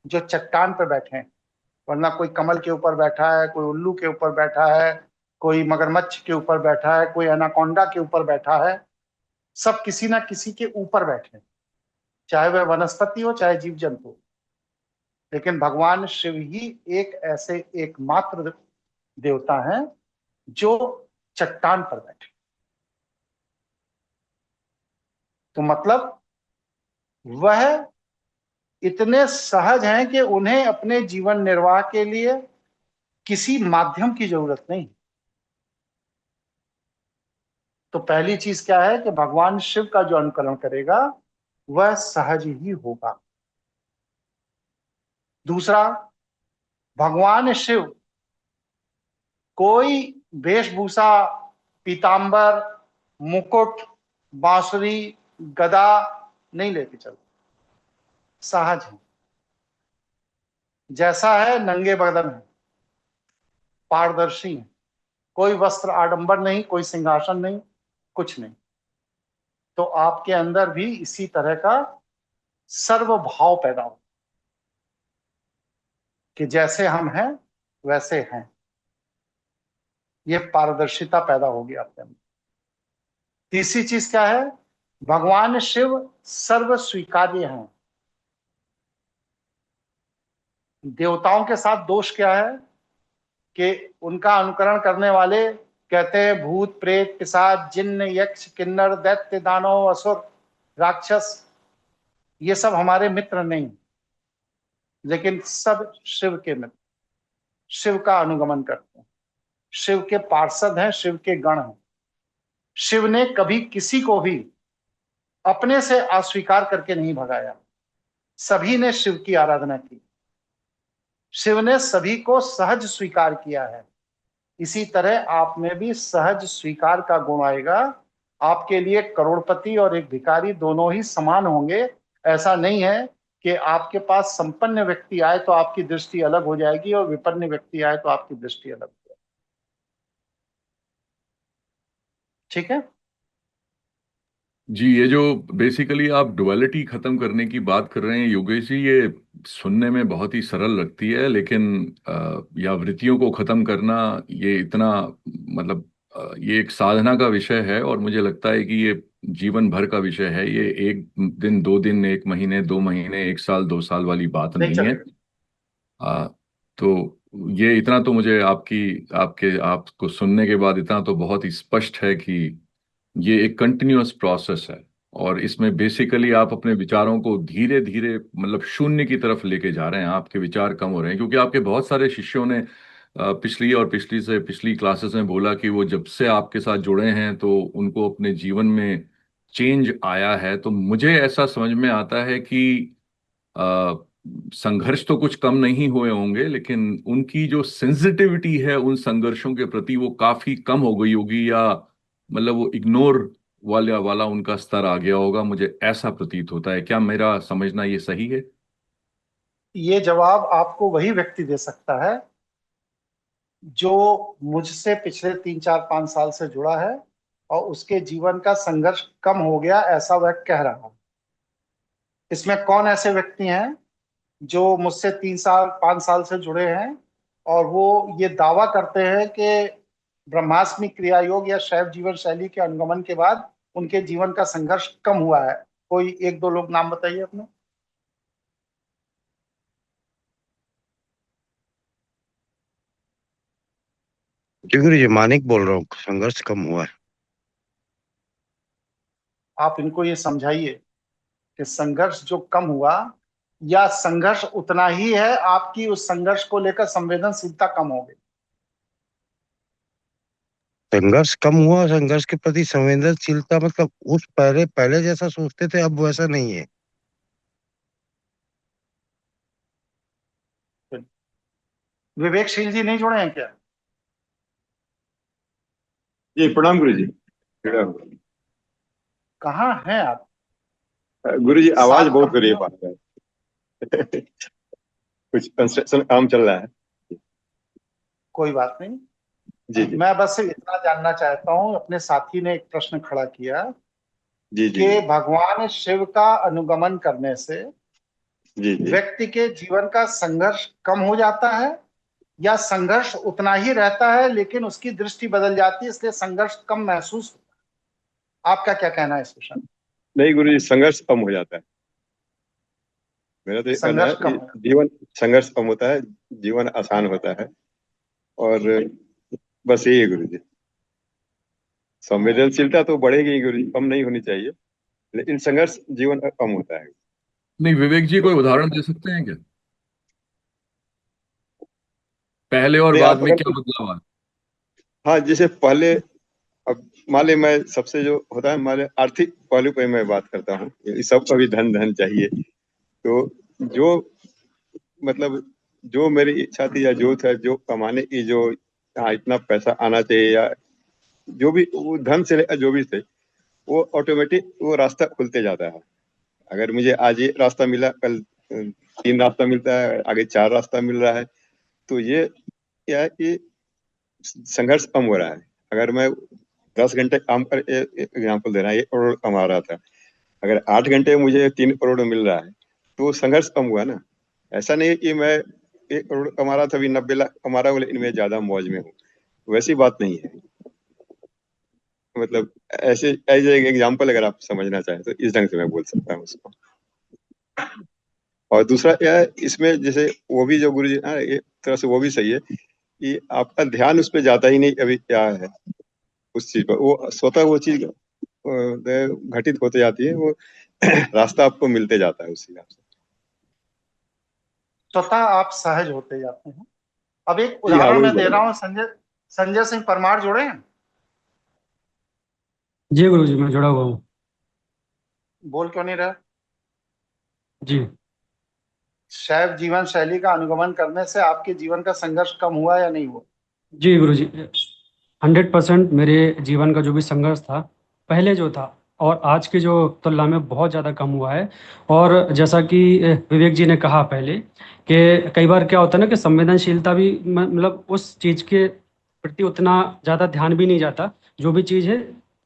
जो चट्टान पर बैठे हैं, वरना कोई कमल के ऊपर बैठा है, कोई उल्लू के ऊपर बैठा है, कोई मगरमच्छ के ऊपर बैठा है, कोई एनाकोंडा के ऊपर बैठा है, सब किसी ना किसी के ऊपर बैठे, चाहे वह वनस्पति हो चाहे जीव जंतु हो। लेकिन भगवान शिव ही एक ऐसे एकमात्र देवता हैं जो चट्टान पर बैठे। तो मतलब वह इतने सहज हैं कि उन्हें अपने जीवन निर्वाह के लिए किसी माध्यम की जरूरत नहीं। तो पहली चीज क्या है कि भगवान शिव का जो अनुकरण करेगा वह सहज ही होगा। दूसरा, भगवान शिव कोई वेशभूषा, पीतांबर, मुकुट, बांसुरी, गदा नहीं लेके चलते, सहज है, जैसा है नंगे बदन है, पारदर्शी है, कोई वस्त्र आडंबर नहीं, कोई सिंहासन नहीं, कुछ नहीं। तो आपके अंदर भी इसी तरह का सर्वभाव पैदा हो कि जैसे हम हैं वैसे हैं, ये पारदर्शिता पैदा होगी आपके अंदर। तीसरी चीज क्या है, भगवान शिव सर्व स्वीकार्य हैं। देवताओं के साथ दोष क्या है कि उनका अनुकरण करने वाले कहते हैं भूत, प्रेत, पिशाच, जिन्न, यक्ष, किन्नर, दैत्य, दानव, असुर, राक्षस, ये सब हमारे मित्र नहीं, लेकिन सब शिव के मित्र, शिव का अनुगमन करते हैं, शिव के पार्षद हैं, शिव के गण हैं। शिव ने कभी किसी को भी अपने से अस्वीकार करके नहीं भगाया, सभी ने शिव की आराधना की, शिव ने सभी को सहज स्वीकार किया है। इसी तरह आप में भी सहज स्वीकार का गुण आएगा। आपके लिए करोड़पति और एक भिखारी दोनों ही समान होंगे। ऐसा नहीं है कि आपके पास संपन्न व्यक्ति आए तो आपकी दृष्टि अलग हो जाएगी और विपन्न व्यक्ति आए तो आपकी दृष्टि अलग हो जाएगी। ठीक है जी, ये जो बेसिकली आप डुअलिटी खत्म करने की बात कर रहे हैं योगेश जी, ये सुनने में बहुत ही सरल लगती है, लेकिन या वृत्तियों को खत्म करना ये इतना मतलब ये एक साधना का विषय है और मुझे लगता है कि ये जीवन भर का विषय है। ये एक दिन, 2 दिन, 1 महीने, 2 महीने, 1 साल, 2 साल वाली बात नहीं है। तो ये इतना तो मुझे आपको सुनने के बाद इतना तो बहुत ही स्पष्ट है कि ये एक कंटिन्यूअस प्रोसेस है और इसमें बेसिकली आप अपने विचारों को धीरे धीरे मतलब शून्य की तरफ लेके जा रहे हैं। आपके विचार कम हो रहे हैं क्योंकि आपके बहुत सारे शिष्यों ने पिछली और पिछली क्लासेस में बोला कि वो जब से आपके साथ जुड़े हैं तो उनको अपने जीवन में चेंज आया है। तो मुझे ऐसा समझ में आता है कि संघर्ष तो कुछ कम नहीं हुए होंगे, लेकिन उनकी जो सेंसिटिविटी है उन संघर्षों के प्रति वो काफी कम हो गई होगी, या मतलब वो इग्नोर वाला उनका स्तर आ गया होगा। मुझे ऐसा प्रतीत होता है। क्या मेरा समझना ये सही है? ये जवाब आपको वही व्यक्ति दे सकता है जो मुझसे पिछले 3, 4, 5 साल से जुड़ा है और उसके जीवन का संघर्ष कम हो गया ऐसा वह कह रहा है। इसमें कौन ऐसे व्यक्ति हैं जो मुझसे 3, 4, 5 साल से जुड़े हैं और वो ये दावा करते हैं कि ब्रह्मास्मि क्रिया योग या शैव जीवन शैली के अनुगमन के बाद उनके जीवन का संघर्ष कम हुआ है? कोई 1-2 लोग नाम बताइए अपने। जी गुरु जी, मानिक बोल रहा हूँ, संघर्ष कम हुआ है। आप इनको ये समझाइए कि संघर्ष जो कम हुआ या संघर्ष उतना ही है, आपकी उस संघर्ष को लेकर संवेदनशीलता कम हो गई। संघर्ष कम हुआ, संघर्ष के प्रति संवेदनशीलता मतलब उस पहले जैसा सोचते थे अब वैसा नहीं है। विवेकशील जी नहीं जुड़े हैं क्या? जी प्रणाम गुरु जी। कहाँ हैं आप? गुरु जी आवाज बहुत कंपनियों- करीब आ रहा है। कुछ कंस्ट्रक्शन काम चल रहा है। कोई बात नहीं जी मैं बस इतना जानना चाहता हूँ। अपने साथी ने एक प्रश्न खड़ा किया जी कि भगवान शिव का अनुगमन करने से जी व्यक्ति के जीवन का संघर्ष कम हो जाता है या संघर्ष उतना ही रहता है लेकिन उसकी दृष्टि बदल जाती है, इसलिए संघर्ष कम महसूस होता है? आपका क्या कहना है इस विषय में? नहीं गुरुजी, संघर्ष कम हो जाता है। मेरा तो ये कहना है संघर्ष कम कि जीवन संघर्ष कम होता है, जीवन आसान होता है, और बस यही है गुरुजी। संवेदनशीलता तो बढ़ेगी गुरुजी, कम नहीं होनी चाहिए, लेकिन संघर्ष जीवन का कम होता है। नहीं, विवेक जी कोई उदाहरण दे सकते हैं क्या, पहले और नहीं, बाद आप में अगर क्या बदलाव आया? हाँ, जैसे पहले, अब मान ली मैं सबसे जो होता है, मान ली आर्थिक पहलू पे मैं बात करता हूँ, सबको भी धन धन चाहिए, तो जो मतलब जो मेरी इच्छा थी या जो था, जो कमाने की जो, हाँ इतना पैसा आना चाहिए, या जो भी वो धन से लेकर जो भी थे, वो ऑटोमेटिक वो रास्ता खुलते जाता है। अगर मुझे आज ये रास्ता मिला, कल 3 रास्ता मिलता है, आगे 4 रास्ता मिल रहा है, तो ये क्या है कि संघर्ष कम हो रहा है। अगर मैं 10 घंटे काम कर, एग्जाम्पल दे रहा है, 1 करोड़ कमा रहा था, अगर 8 घंटे मुझे 3 करोड़ मिल रहा है, तो संघर्ष कम हुआ ना। ऐसा नहीं कि मैं 1 करोड़ कमा रहा था, अभी 90 लाख कमा रहा हूँ, लेकिन मैं ज्यादा मौज में हूँ, वैसी बात नहीं है। मतलब ऐसे एज एक एग्जाम्पल अगर आप समझना चाहें तो इस ढंग से मैं बोल सकता हूँ उसको। और दूसरा क्या है इसमें, जैसे वो भी जो गुरुजी, एक तरह से वो भी सही है कि आपका ध्यान उस पर जाता ही नहीं, अभी क्या है उस चीज पर, वो स्वतः वो चीज घटित होते जाती है, वो रास्ता आपको मिलते जाता है उसी हिसाब से। स्वतः आप सहज होते जाते हैं। अब एक जी हाँ, उदाहरण वही मैं दे बोल रहा रहा हूँ, संजय सिंह परमार जुड़े हैं? जी गुरुजी, मैं जुड़ा हुआ हूँ। बोल क्यों नहीं रहे? जी शैव जीवन शैली का अनुगमन करने से आपके जीवन का संघर्ष कम हुआ या नहीं हुआ? जी गुरुजी, 100% मेरे जीवन का जो भी संघर्ष था, पहले जो था और आज की जो तुलना में बहुत ज़्यादा कम हुआ है। और जैसा कि विवेक जी ने कहा पहले कि कई बार क्या होता है ना कि संवेदनशीलता भी मतलब उस चीज़ के प्रति उतना ज़्यादा ध्यान भी नहीं जाता, जो भी चीज़ है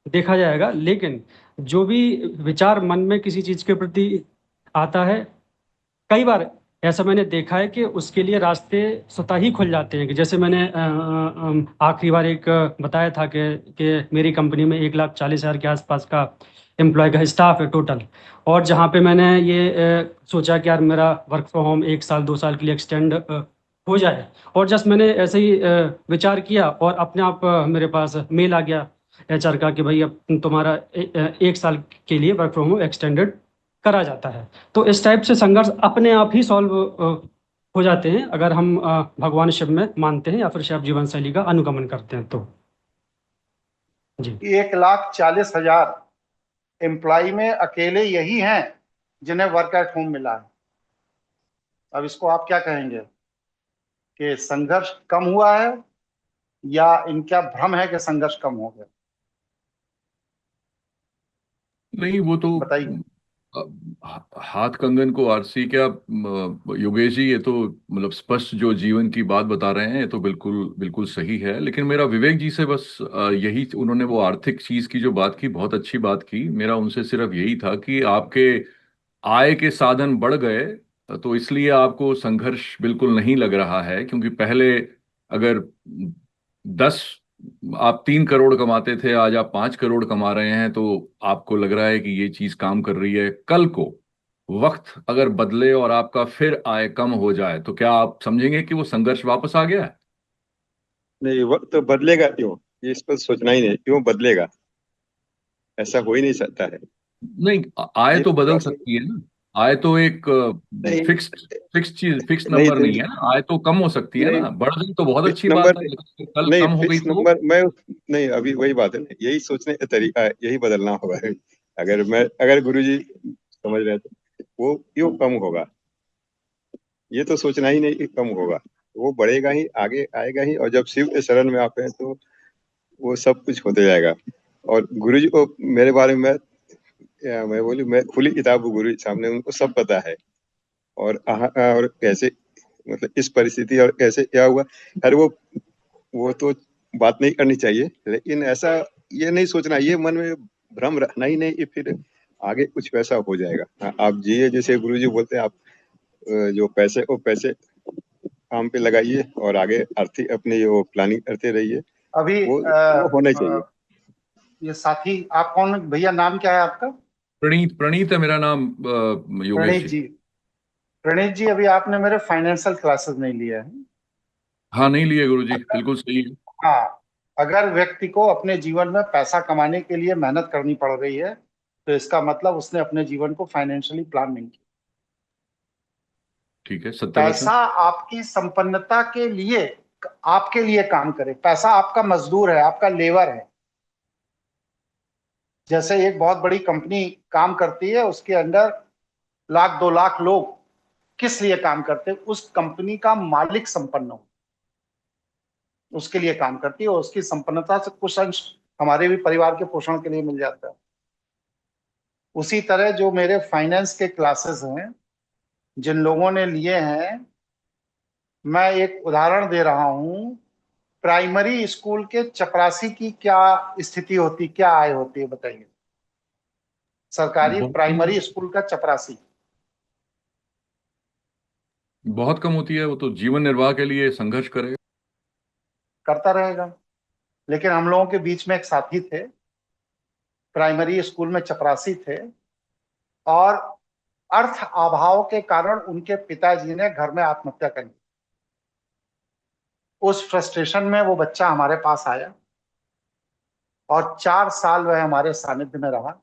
देखा जाएगा, लेकिन जो भी विचार मन में किसी चीज़ के प्रति आता है, कई बार ऐसा मैंने देखा है कि उसके लिए रास्ते स्वतः ही खुल जाते हैं। कि जैसे मैंने आखिरी बार एक बताया था कि मेरी कंपनी में 1,40,000 के आसपास का एम्प्लॉय का स्टाफ है टोटल, और जहाँ पे मैंने ये सोचा कि यार मेरा वर्क फ्रॉम होम 1 साल 2 साल के लिए एक्सटेंड हो जाए, और जस्ट मैंने ऐसे ही विचार किया और अपने आप मेरे पास मेल आ गया HR का कि भाई अब तुम्हारा 1 साल के लिए वर्क फ्रॉम होम एक्सटेंडेड करा जाता है। तो इस टाइप से संघर्ष अपने आप ही सॉल्व हो जाते हैं अगर हम भगवान शिव में मानते हैं या फिर शिव जीवन शैली का अनुगमन करते हैं तो। जी 1,40,000 एम्प्लॉय में अकेले यही हैं जिन्हें वर्क एट होम मिला है। अब इसको आप क्या कहेंगे कि संघर्ष कम हुआ है या इनका भ्रम है कि संघर्ष कम हो गया? नहीं, वो तो बताइए। हाथ कंगन को आरसी क्या, योगेश जी, ये तो मतलब स्पष्ट जो जीवन की बात बता रहे हैं, ये तो बिल्कुल बिल्कुल सही है। लेकिन मेरा विवेक जी से बस यही, उन्होंने वो आर्थिक चीज की जो बात की, बहुत अच्छी बात की, मेरा उनसे सिर्फ यही था कि आपके आय के साधन बढ़ गए, तो इसलिए आपको संघर्ष बिल्कुल नहीं लग रहा है। क्योंकि पहले अगर 10 आप 3 करोड़ कमाते थे, आज आप 5 करोड़ कमा रहे हैं, तो आपको लग रहा है कि ये चीज काम कर रही है। कल को वक्त अगर बदले और आपका फिर आय कम हो जाए, तो क्या आप समझेंगे कि वो संघर्ष वापस आ गया है? नहीं, वक्त तो बदलेगा क्यों, ये इस पर सोचना ही नहीं, क्यों बदलेगा, ऐसा हो ही नहीं सकता है। नहीं, आय ये तो बदल प्रश्न सकती है ना। आय तो एक नहीं, फिक्स्ड फिक्स चीज, फिक्स नहीं नंबर तो नहीं है ना। आय तो कम हो सकती है नहीं, ना, बढ़ गई तो बहुत फिक्स अच्छी बात नंबर है, लेकिन कल नहीं, कम हो गई फिक्स तो। नंबर मैं नहीं, अभी वही बात है ना, यही सोचने का तरीका है, यही बदलना होगा। अगर गुरुजी समझ रहे हैं तो वो क्यों कम होगा, ये तो सोचना ही नहीं कि कम होगा, वो बढ़ेगा ही, आगे आएगा ही, और जब शिव के शरण में आते हैं तो वो सब कुछ होते जाएगा। और गुरुजी को मेरे बारे में मैं बोलूं, मैं खुली किताब हूँ गुरु जी सामने, उनको सब पता है। और कैसे, मतलब इस परिस्थिति और कैसे क्या हुआ, अरे वो तो बात नहीं करनी चाहिए, लेकिन ऐसा ये नहीं सोचना, ये मन में भ्रम रखना ही नहीं कि फिर आगे कुछ वैसा हो जाएगा। आप जिए, जैसे गुरुजी बोलते हैं, आप जो पैसे काम पे लगाइए और आगे आर्थिक अपनी वो प्लानिंग करते रहिए, अभी वो होना चाहिए। ये साथी आप कौन भैया, नाम क्या है आपका? प्रणीत है मेरा नाम, योगेश प्रणीत जी। प्रणीत जी, अभी आपने मेरे फाइनेंशियल क्लासेस नहीं लिए हैं। हाँ नहीं लिए गुरुजी, बिल्कुल सही है। हाँ, अगर व्यक्ति को अपने जीवन में पैसा कमाने के लिए मेहनत करनी पड़ रही है तो इसका मतलब उसने अपने जीवन को फाइनेंशियली प्लान नहीं किया। ठीक है, सत्य पैसा वचन। आपकी संपन्नता के लिए, आपके लिए काम करे। पैसा आपका मजदूर है, आपका लेबर है। जैसे एक बहुत बड़ी कंपनी काम करती है, उसके अंदर 1-2 लाख लोग किस लिए काम करते हैं? उस कंपनी का मालिक संपन्न हो, उसके लिए काम करती है, और उसकी संपन्नता से कुछ अंश हमारे भी परिवार के पोषण के लिए मिल जाता है। उसी तरह जो मेरे फाइनेंस के क्लासेस हैं, जिन लोगों ने लिए हैं, मैं एक उदाहरण दे रहा हूं। प्राइमरी स्कूल के चपरासी की क्या स्थिति होती, क्या आय होती है बताइए? सरकारी प्राइमरी स्कूल का चपरासी बहुत कम होती है, वो तो जीवन निर्वाह के लिए संघर्ष करेगा, करता रहेगा। लेकिन हम लोगों के बीच में एक साथी थे, प्राइमरी स्कूल में चपरासी थे, और अर्थ अभाव के कारण उनके पिताजी ने घर में आत्महत्या कर ली। उस फ्रस्ट्रेशन में वो बच्चा हमारे पास आया और 4 साल वह हमारे सानिध्य में रहा।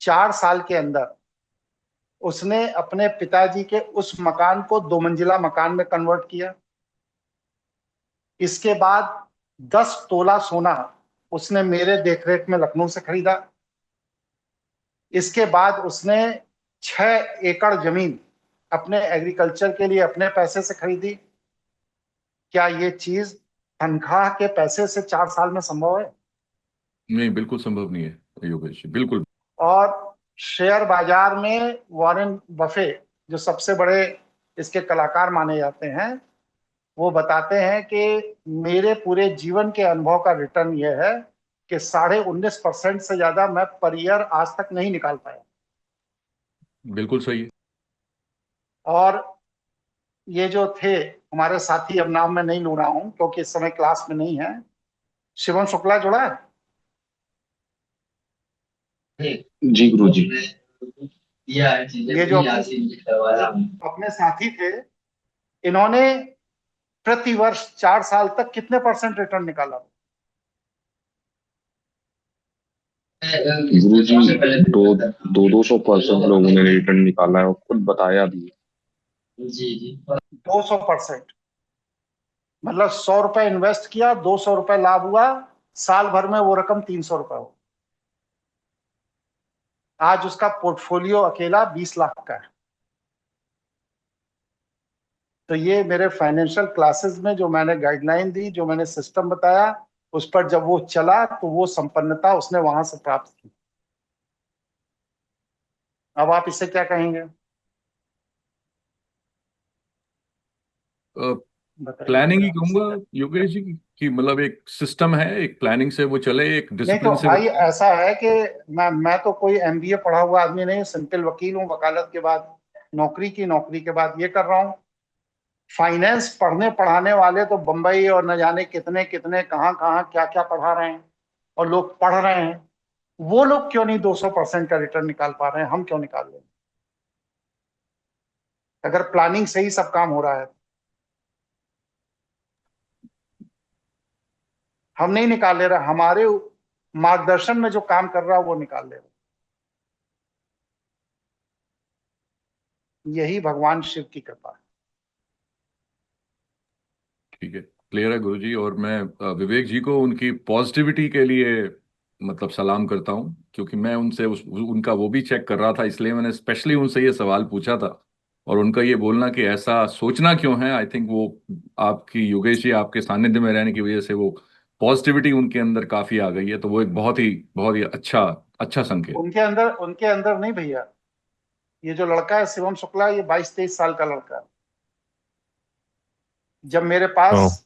4 साल के अंदर उसने अपने पिताजी के उस मकान को 2 मंजिला मकान में कन्वर्ट किया। इसके बाद 10 तोला सोना उसने मेरे देखरेख में लखनऊ से खरीदा। इसके बाद उसने 6 एकड़ जमीन अपने एग्रीकल्चर के लिए अपने पैसे से खरीदी। क्या ये चीज तनख्वाह के पैसे से 4 साल में संभव है? नहीं बिल्कुल संभव नहीं है योगेश जी, बिल्कुल। और शेयर बाजार में वॉरेन बफे, जो सबसे बड़े इसके कलाकार माने जाते हैं, वो बताते हैं कि मेरे पूरे जीवन के अनुभव का रिटर्न यह है कि 19.5% से ज्यादा मैं पर ईयर आज तक नहीं निकाल पाया। बिल्कुल सही है। और ये जो थे हमारे साथी, अब नाम मैं नहीं लू रहा हूं क्योंकि इस समय क्लास में नहीं है, शिवम शुक्ला जुड़ा है? जी गुरुजी। ये जो अपने साथी थे, इन्होंने प्रति वर्ष 4 साल तक कितने % रिटर्न निकाला? गुरुजी 200% लोगों ने रिटर्न निकाला है और खुद बताया भी। 200%। मतलब 100 रुपए इन्वेस्ट किया, 200 रुपए लाभ हुआ, साल भर में वो रकम 300 रुपए हो। आज उसका पोर्टफोलियो अकेला 20 लाख का है। तो ये मेरे फाइनेंशियल क्लासेस में जो मैंने गाइडलाइन दी, जो मैंने सिस्टम बताया, उस पर जब वो चला तो वो संपन्नता उसने वहां से प्राप्त की। अब आप इसे क्या कहेंगे? प्लानिंग ही कहूंगा योगेश जी कि मतलब एक सिस्टम है, एक प्लानिंग से वो चले, एक नहीं तो डिसिप्लिन से भाई ऐसा है कि मैं तो कोई MBA पढ़ा हुआ आदमी नहीं, सिंपल वकील हूँ। वकालत के बाद नौकरी की, नौकरी के बाद ये कर रहा हूँ। फाइनेंस पढ़ने पढ़ाने वाले तो बंबई और न जाने कितने कितने कहाँ कहाँ क्या क्या पढ़ा रहे हैं, और लोग पढ़ रहे हैं। वो लोग क्यों नहीं 200% का रिटर्न निकाल पा रहे हैं? हम क्यों निकाल रहे हैं? अगर प्लानिंग से ही सब काम हो रहा है, हम नहीं निकाल ले रहे। हमारे मार्गदर्शन में जो काम कर रहा है वो निकाल ले रहा। यही भगवान शिव की कृपा है। ठीक है, क्लियर है गुरुजी। और मैं विवेक जी को उनकी पॉजिटिविटी के लिए मतलब सलाम करता हूं, क्योंकि मैं उनसे उनका वो भी चेक कर रहा था, इसलिए मैंने स्पेशली उनसे ये सवाल पूछा था। और उनका ये बोलना कि ऐसा सोचना क्यों है, आई थिंक वो आपकी योगेश जी आपके सानिध्य में रहने की वजह से वो पॉजिटिविटी उनके अंदर काफी आ गई है। तो वो एक बहुत ही अच्छा संकेत। उनके अंदर नहीं भैया। ये जो लड़का है शिवम शुक्ला, ये 22-23 साल का लड़का है। जब मेरे पास,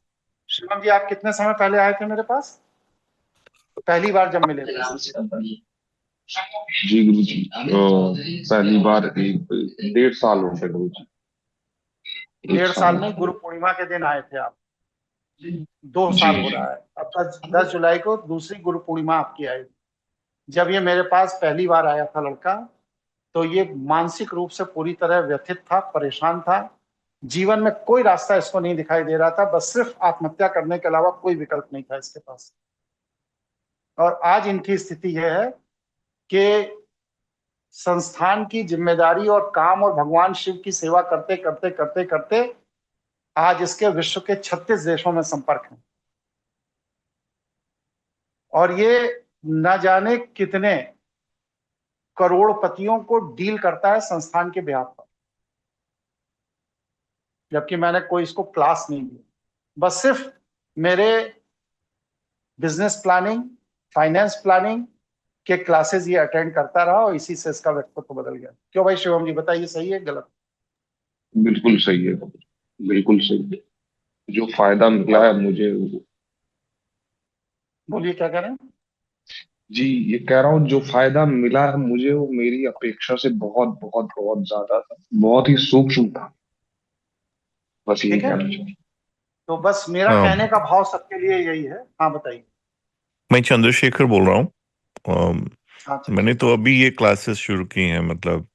शिवम जी आप कितने समय पहले आए थे मेरे पास? पहली बार जब मिले थे? जी गुरुजी, पहली बार 1.5 साल हो गए गुरुजी। एक 1.5 साल साल नहीं, गुरु पूर्णिमा के दिन आए थे आप। 2 जी साल हो जी रहा है। अब 10 जुलाई को दूसरी गुरु पूर्णिमा आपकी आई। जब ये मेरे पास पहली बार आया था लड़का, तो ये मानसिक रूप से पूरी तरह व्यथित था, परेशान था। जीवन में कोई रास्ता इसको नहीं दिखाई दे रहा था, बस सिर्फ आत्महत्या करने के अलावा कोई विकल्प नहीं था इसके पास। और आज इनकी स्थिति यह है कि संस्थान की जिम्मेदारी और काम और भगवान शिव की सेवा करते करते करते करते आज इसके विश्व के 36 देशों में संपर्क है। और ये न जाने कितने करोड़पतियों को डील करता है संस्थान के बिहाफ पर, जबकि मैंने कोई इसको क्लास नहीं दी। बस सिर्फ मेरे बिजनेस प्लानिंग, फाइनेंस प्लानिंग के क्लासेस ये अटेंड करता रहा और इसी से इसका व्यक्तित्व बदल गया। क्यों भाई शिवम जी, बताइए सही है गलत? बिल्कुल सही है, बिल्कुल सही है। जो फायदा मिला है मुझे बोलिए क्या कह रहे हैं? जी, ये कह रहा हूँ जो फायदा मिला है मुझे वो मेरी अपेक्षा से बहुत बहुत बहुत ज्यादा था, बहुत ही सूक्ष्म था। बस यही ठीक है, कहना चाहूँ। तो बस मेरा कहने का भाव सबके लिए यही है। हाँ बताइए। मैं चंद्रशेखर बोल रहा हूँ। हाँ मैंने तो अभी ये क्लासेस शुरू की हैं, मतलब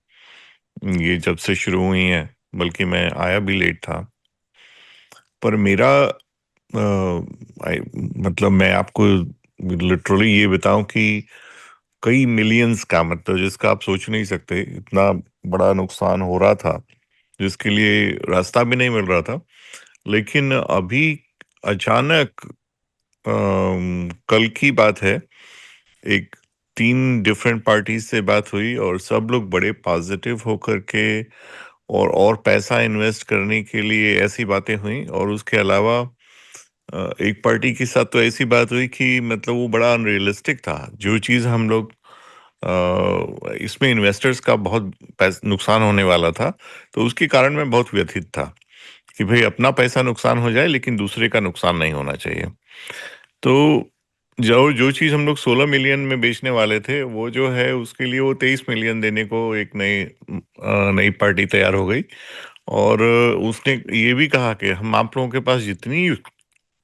ये जब से शुरू हुई हैं, बल्कि मैं आया भी लेट था। पर मेरा मतलब मैं आपको लिटरली ये बताऊं कि कई मिलियंस का, मतलब जिसका आप सोच नहीं सकते, इतना बड़ा नुकसान हो रहा था जिसके लिए रास्ता भी नहीं मिल रहा था। लेकिन अभी अचानक कल की बात है, एक 3 डिफरेंट पार्टीज से बात हुई और सब लोग बड़े पॉजिटिव होकर के और पैसा इन्वेस्ट करने के लिए ऐसी बातें हुई। और उसके अलावा एक पार्टी के साथ तो ऐसी बात हुई कि मतलब वो बड़ा अनरियलिस्टिक था। जो चीज़ हम लोग इसमें इन्वेस्टर्स का बहुत नुकसान होने वाला था, तो उसके कारण मैं बहुत व्यथित था कि भाई अपना पैसा नुकसान हो जाए लेकिन दूसरे का नुकसान नहीं होना चाहिए। तो जो जो चीज़ हम लोग 16 मिलियन में बेचने वाले थे, वो जो है उसके लिए वो 23 मिलियन देने को एक नई पार्टी तैयार हो गई। और उसने ये भी कहा कि हम आप लोगों के पास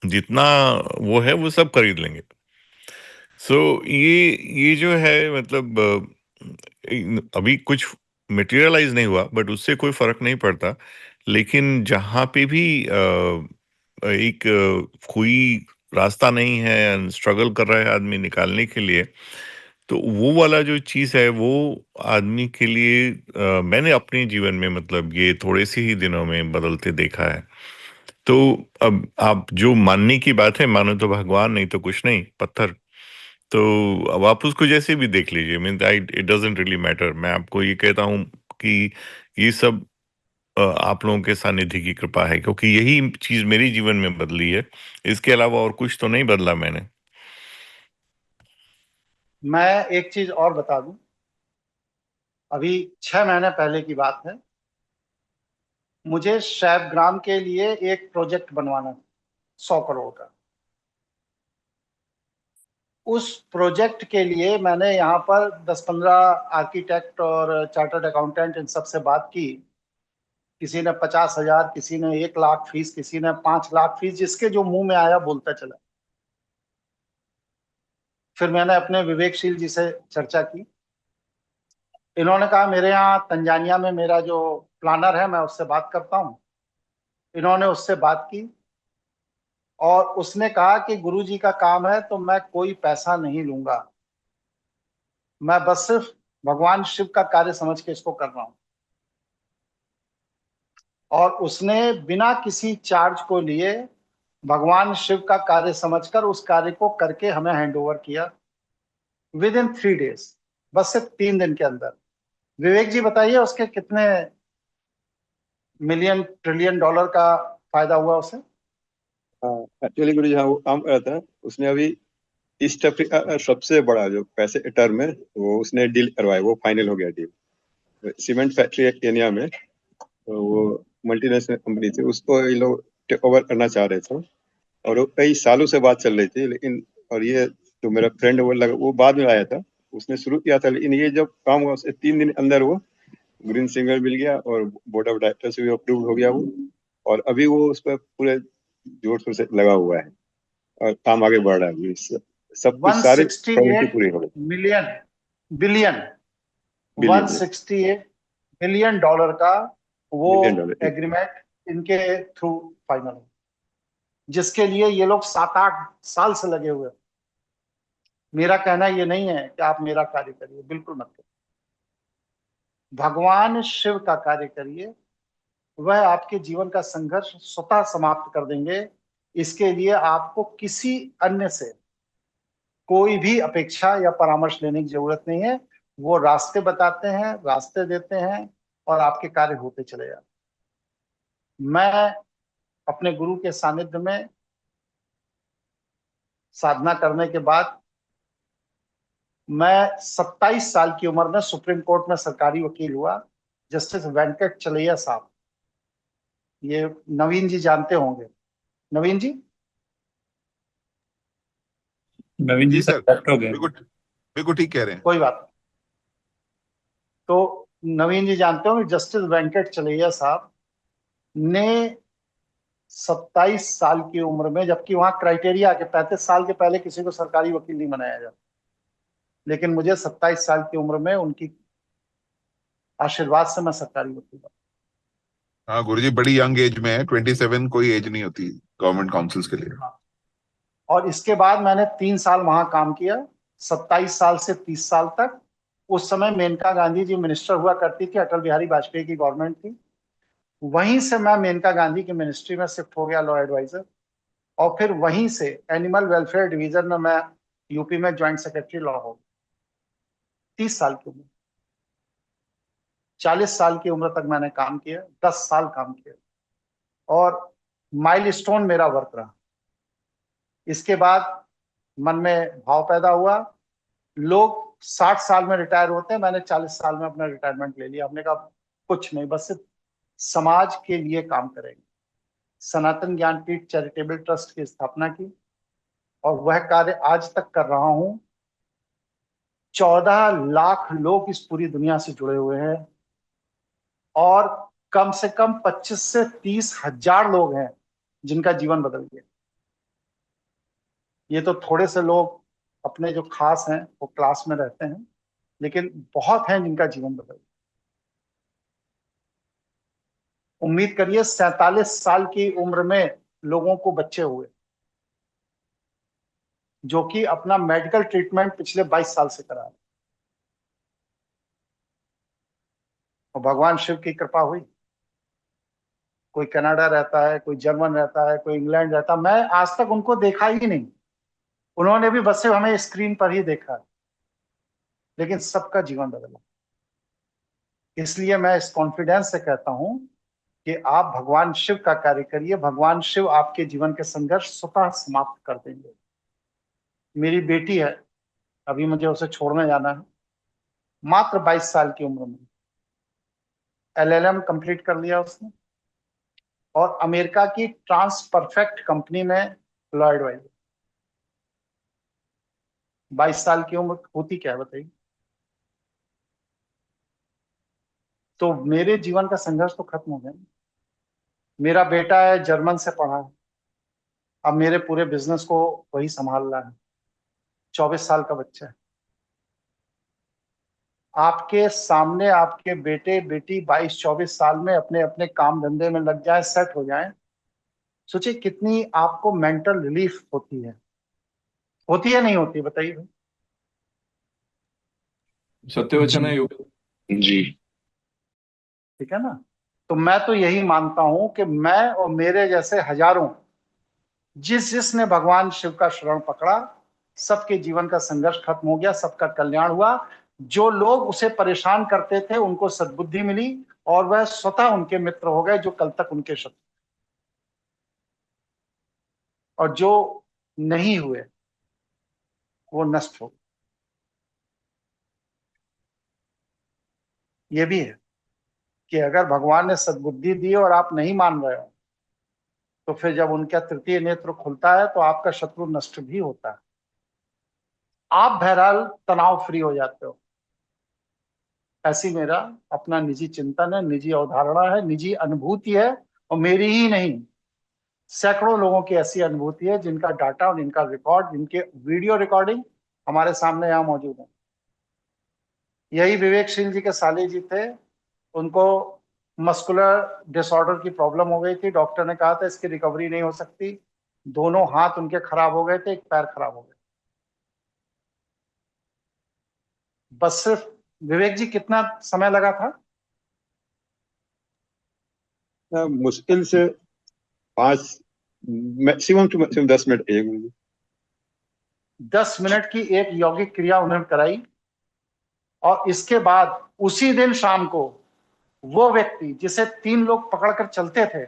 जितना वो है वो सब खरीद लेंगे। सो ये जो है, मतलब अभी कुछ मटेरियलाइज नहीं हुआ, बट उससे कोई फर्क नहीं पड़ता। लेकिन जहाँ पे भी एक कोई रास्ता नहीं है, स्ट्रगल कर रहा है आदमी निकालने के लिए, तो वो वाला जो चीज़ है वो आदमी के लिए मैंने अपने जीवन में, मतलब ये थोड़े से ही दिनों में बदलते देखा है। तो अब आप जो मानने की बात है, मानो तो भगवान, नहीं तो कुछ नहीं, पत्थर। तो अब आप उसको जैसे भी देख लीजिए, mean it doesn't really matter. मैं आपको ये कहता हूँ कि ये सब आप लोगों के सानिध्य की कृपा है, क्योंकि यही चीज मेरे जीवन में बदली है। इसके अलावा और कुछ तो नहीं बदला मैंने। मैं एक चीज और बता दूं, अभी 6 महीने पहले की बात है। मुझे शैवग्राम के लिए एक प्रोजेक्ट बनवाना था 100 करोड़ का। उस प्रोजेक्ट के लिए मैंने यहाँ पर 10-15 आर्किटेक्ट और चार्टर्ड अकाउंटेंट इन सब से बात की। किसी ने 50,000, किसी ने 1 लाख फीस, किसी ने 5 लाख फीस, जिसके जो मुंह में आया बोलता चला। फिर मैंने अपने विवेकशील जी से चर्चा की। इन्होंने कहा मेरे यहाँ तंजानिया में मेरा जो प्लानर है, मैं उससे बात करता हूँ। इन्होंने उससे बात की और उसने कहा कि गुरुजी का काम है तो मैं कोई पैसा नहीं लूंगा, मैं बस सिर्फ भगवान शिव का कार्य समझ के इसको कर रहा हूं। और उसने बिना किसी चार्ज को लिए भगवान शिव का कार्य समझकर उस कार्य को करके हमें हैंड ओवर किया विद इन 3 days, बस सिर्फ 3 दिन के अंदर। विवेक जी बताइए उसके कितने मिलियन ट्रिलियन डॉलर का फायदा हुआ उसे? हाँ एक्चुअली गुरु जी, हाँ वो काम कर रहा था। उसने अभी ईस्ट अफ्रीका सबसे बड़ा जो पैसे टर्म है वो उसने डील करवाया, वो फाइनल हो गया डील। सीमेंट फैक्ट्री केन्या में, तो वो मल्टीनेशनल कंपनी थी, उसको ये लोग टेक ओवर करना चाह रहे थे। और वो कई सालों से बात चल रही थी, लेकिन और ये तो मेरा फ्रेंड वो बाद में आया था, उसने शुरू किया था। लेकिन ये जब काम हुआ उससे 3 दिन अंदर वो ग्रीन सिग्नल मिल गया और बोर्ड ऑफ डायरेक्टर से भी अप्रूव हो गया वो। और अभी वो उस पर पूरे जोर शोर से लगा हुआ है और काम आगे बढ़ रहा है अभी। सब कुछ सारी प्रवृत्ति 168 पूरी हो गई। Million billion billion 168 billion dollar का वो मिलियन डॉलर। एग्रीमेंट इनके थ्रू फाइनल हो, जिसके लिए ये लोग 7-8 साल से लगे हुए हैं। मेरा कहना ये नहीं है कि आप मेरा कार्य करिए, बिल्कुल मत करिए। भगवान शिव का कार्य करिए, वह आपके जीवन का संघर्ष स्वतः समाप्त कर देंगे। इसके लिए आपको किसी अन्य से कोई भी अपेक्षा या परामर्श लेने की जरूरत नहीं है। वो रास्ते बताते हैं, रास्ते देते हैं और आपके कार्य होते चले जाते हैं। मैं अपने गुरु के सानिध्य में साधना करने के बाद मैं 27 साल की उम्र में सुप्रीम कोर्ट में सरकारी वकील हुआ। जस्टिस वेंकट चलैया साहब, ये नवीन जी जानते होंगे। नवीन जी जी सर, लेफ्ट हो गए। बिल्कुल ठीक कह रहे हैं। कोई बात नहीं। तो नवीन जी जानते होंगे, जस्टिस वेंकट चलैया साहब ने 27 साल की उम्र में, जबकि वहां क्राइटेरिया के 35 साल के पहले किसी को सरकारी वकील नहीं बनाया जाता, लेकिन मुझे 27 साल की उम्र में उनकी आशीर्वाद से मैं सरकारी वकील बना। हाँ गुरुजी, बड़ी यंग एज में है, 27 कोई एज नहीं होती गवर्नमेंट काउंसिल्स के लिए। और इसके बाद मैंने 3 साल वहां काम किया, 27 साल से 30 साल तक। उस समय मेनका गांधी जी मिनिस्टर हुआ करती थी, अटल बिहारी वाजपेयी की गवर्नमेंट थी। वहीं से मैं मेनका गांधी की मिनिस्ट्री में शिफ्ट हो गया, लॉ एडवाइजर। और फिर वहीं से एनिमल वेलफेयर डिवीजन में मैं यूपी में ज्वाइंट सेक्रेटरी लॉ हो गया। 30 साल की उम्र, 40 साल की उम्र तक मैंने काम किया, 10 साल काम किया और माइलस्टोन मेरा वर्क रहा। इसके बाद मन में भाव पैदा हुआ, लोग 60 साल में रिटायर होते हैं, मैंने 40 साल में अपना रिटायरमेंट ले लिया। हमने कहा कुछ नहीं, बस सिर्फ समाज के लिए काम करेंगे। सनातन ज्ञानपीठ चैरिटेबल ट्रस्ट की स्थापना की और वह कार्य आज तक कर रहा हूं। 14 लाख लोग इस पूरी दुनिया से जुड़े हुए हैं और कम से कम 25 से 30 हजार लोग हैं जिनका जीवन बदल गया। ये तो थोड़े से लोग अपने जो खास हैं वो क्लास में रहते हैं, लेकिन बहुत हैं जिनका जीवन बदल गया। उम्मीद करिए 47 साल की उम्र में लोगों को बच्चे हुए, जो कि अपना मेडिकल ट्रीटमेंट पिछले 22 साल से करा रहे। और भगवान शिव की कृपा हुई। कोई कनाडा रहता है, कोई जर्मन रहता है, कोई इंग्लैंड रहता है, मैं आज तक उनको देखा ही नहीं। उन्होंने भी बस सिर्फ हमें स्क्रीन पर ही देखा है, लेकिन सबका जीवन बदला। इसलिए मैं इस कॉन्फिडेंस से कहता हूं कि आप भगवान शिव का कार्य करिए, भगवान शिव आपके जीवन के संघर्ष स्वतः समाप्त कर देंगे। मेरी बेटी है, अभी मुझे उसे छोड़ने जाना है, मात्र 22 साल की उम्र में LLM कंप्लीट कर लिया उसने और अमेरिका की ट्रांस परफेक्ट कंपनी में लॉ एडवाइजर। 22 साल की उम्र होती क्या है बताइए। तो मेरे जीवन का संघर्ष तो खत्म हो गया। मेरा बेटा है, जर्मन से पढ़ा है, अब मेरे पूरे बिजनेस को वही संभाल रहा है। 24 साल का बच्चा है। आपके सामने आपके बेटे बेटी 22-24 साल में अपने अपने काम धंधे में लग जाए, सेट हो जाए, सोचिए कितनी आपको मेंटल रिलीफ होती है। होती है नहीं होती, बताइए भाई। सत्यवचन है जी। ठीक है ना। तो मैं तो यही मानता हूं कि मैं और मेरे जैसे हजारों, जिसने भगवान शिव का शरण पकड़ा, सबके जीवन का संघर्ष खत्म हो गया, सबका कल्याण हुआ। जो लोग उसे परेशान करते थे उनको सद्बुद्धि मिली और वह स्वतः उनके मित्र हो गए जो कल तक उनके शत्रु। और जो नहीं हुए वो नष्ट हो गए। ये भी है कि अगर भगवान ने सद्बुद्धि दी और आप नहीं मान रहे हो, तो फिर जब उनका तृतीय नेत्र खुलता है तो आपका शत्रु नष्ट भी होता है। आप बहरहाल तनाव फ्री हो जाते हो। ऐसी मेरा अपना निजी चिंतन है, निजी अवधारणा है, निजी अनुभूति है और मेरी ही नहीं, सैकड़ों लोगों की ऐसी अनुभूति है जिनका डाटा और जिनका रिकॉर्ड, जिनके वीडियो रिकॉर्डिंग हमारे सामने यहाँ मौजूद है। यही विवेकशील जी के साले जी थे, उनको मस्कुलर डिसऑर्डर की प्रॉब्लम हो गई थी। डॉक्टर ने कहा था इसकी रिकवरी नहीं हो सकती। दोनों हाथ उनके खराब हो गए थे, एक पैर खराब हो गया। बस सिर्फ विवेक जी कितना समय लगा था? मुश्किल से 5 मैक्सिमम टू मैक्सिमम 10 मिनट एक 10 मिनट की एक यौगिक क्रिया उन्होंने कराई और इसके बाद उसी दिन शाम को वो व्यक्ति जिसे 3 लोग पकड़कर चलते थे,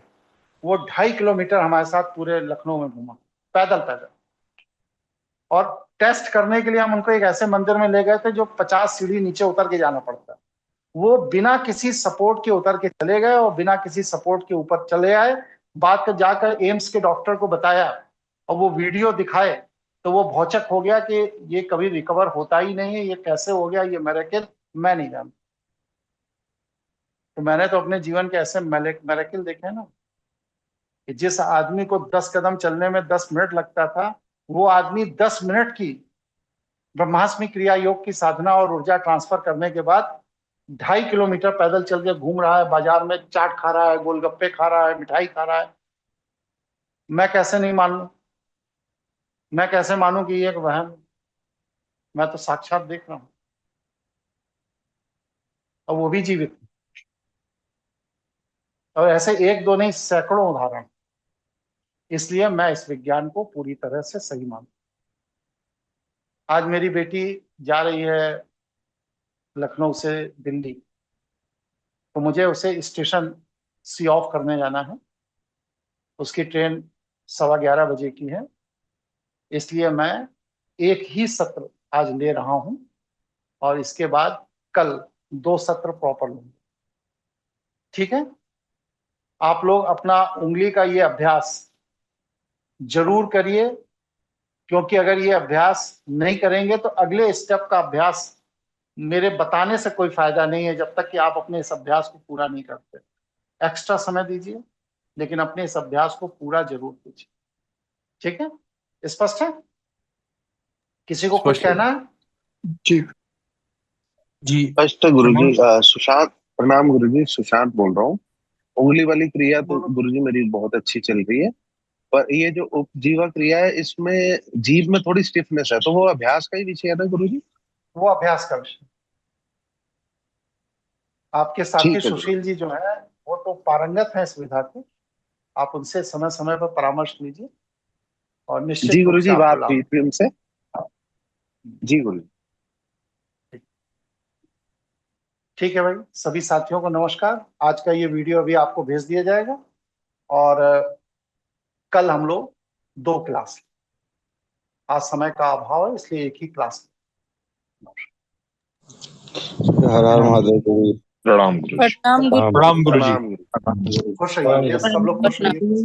वो 2.5 किलोमीटर हमारे साथ पूरे लखनऊ में घूमा पैदल पैदल। और टेस्ट करने के लिए हम उनको एक ऐसे मंदिर में ले गए थे जो 50 सीढ़ी नीचे उतर के जाना पड़ता है। वो बिना किसी सपोर्ट के उतर के चले गए और बिना किसी सपोर्ट के ऊपर चले आए। बात कर जाकर एम्स के डॉक्टर को बताया और वो वीडियो दिखाए तो वो भौचक हो गया कि ये कभी रिकवर होता ही नहीं है, ये कैसे हो गया, ये मिरेकल मैं नहीं जानता। तो मैंने तो अपने जीवन के ऐसे मिरेकल देखे ना कि जिस आदमी को 10 कदम चलने में 10 मिनट लगता था, वो आदमी 10 मिनट की ब्रह्मास्मि क्रिया योग की साधना और ऊर्जा ट्रांसफर करने के बाद 2.5 किलोमीटर पैदल चल के घूम रहा है, बाजार में चाट खा रहा है, गोलगप्पे खा रहा है, मिठाई खा रहा है। मैं कैसे नहीं मान लूं? मैं कैसे मानूं कि ये एक वहम? मैं तो साक्षात देख रहा हूं और वो भी जीवित। और ऐसे एक दो नहीं, सैकड़ों उदाहरण। इसलिए मैं इस विज्ञान को पूरी तरह से सही मानता हूं। आज मेरी बेटी जा रही है लखनऊ से दिल्ली, तो मुझे उसे स्टेशन सी ऑफ करने जाना है। उसकी ट्रेन 11:15 बजे की है, इसलिए मैं एक ही सत्र आज ले रहा हूं और इसके बाद कल 2 सत्र प्रॉपर लूंगा। ठीक है? आप लोग अपना उंगली का ये अभ्यास जरूर करिए, क्योंकि अगर ये अभ्यास नहीं करेंगे तो अगले स्टेप का अभ्यास मेरे बताने से कोई फायदा नहीं है जब तक कि आप अपने इस अभ्यास को पूरा नहीं करते। एक्स्ट्रा समय दीजिए, लेकिन अपने इस अभ्यास को पूरा जरूर कीजिए। ठीक है? स्पष्ट है? किसी को कुछ कहना है? जी जी स्पष्ट गुरुजी। सुशांत, प्रणाम गुरुजी, सुशांत बोल रहा हूँ। उंगली वाली क्रिया तो गुरुजी मेरी बहुत अच्छी चल रही है, पर ये जो उपजीवा क्रिया है इसमें जीभ में थोड़ी स्टिफनेस है, तो वो अभ्यास का ही विषय है ना गुरुजी? वो अभ्यास का विषय। आपके साथी सुशील जी जो है वो तो पारंगत है इस विधा के, आप उनसे समय समय पर परामर्श लीजिए और निश्चित जी रूप गुरुजी, से आपको बात लाभ। हुई थी उनसे। जी गुरुजी। ठीक है भाई, सभी साथियों को नमस्कार। आज का ये वीडियो अभी आपको भेज दिया जाएगा और कल हम लोग 2 क्लास। आज समय का अभाव है इसलिए एक ही क्लास। हर हर महादेव गुरु। प्रणाम गुरुजी। प्रणाम गुरु। प्रणाम गुरु जी। खुश रहिए, सब लोग खुश रहिए।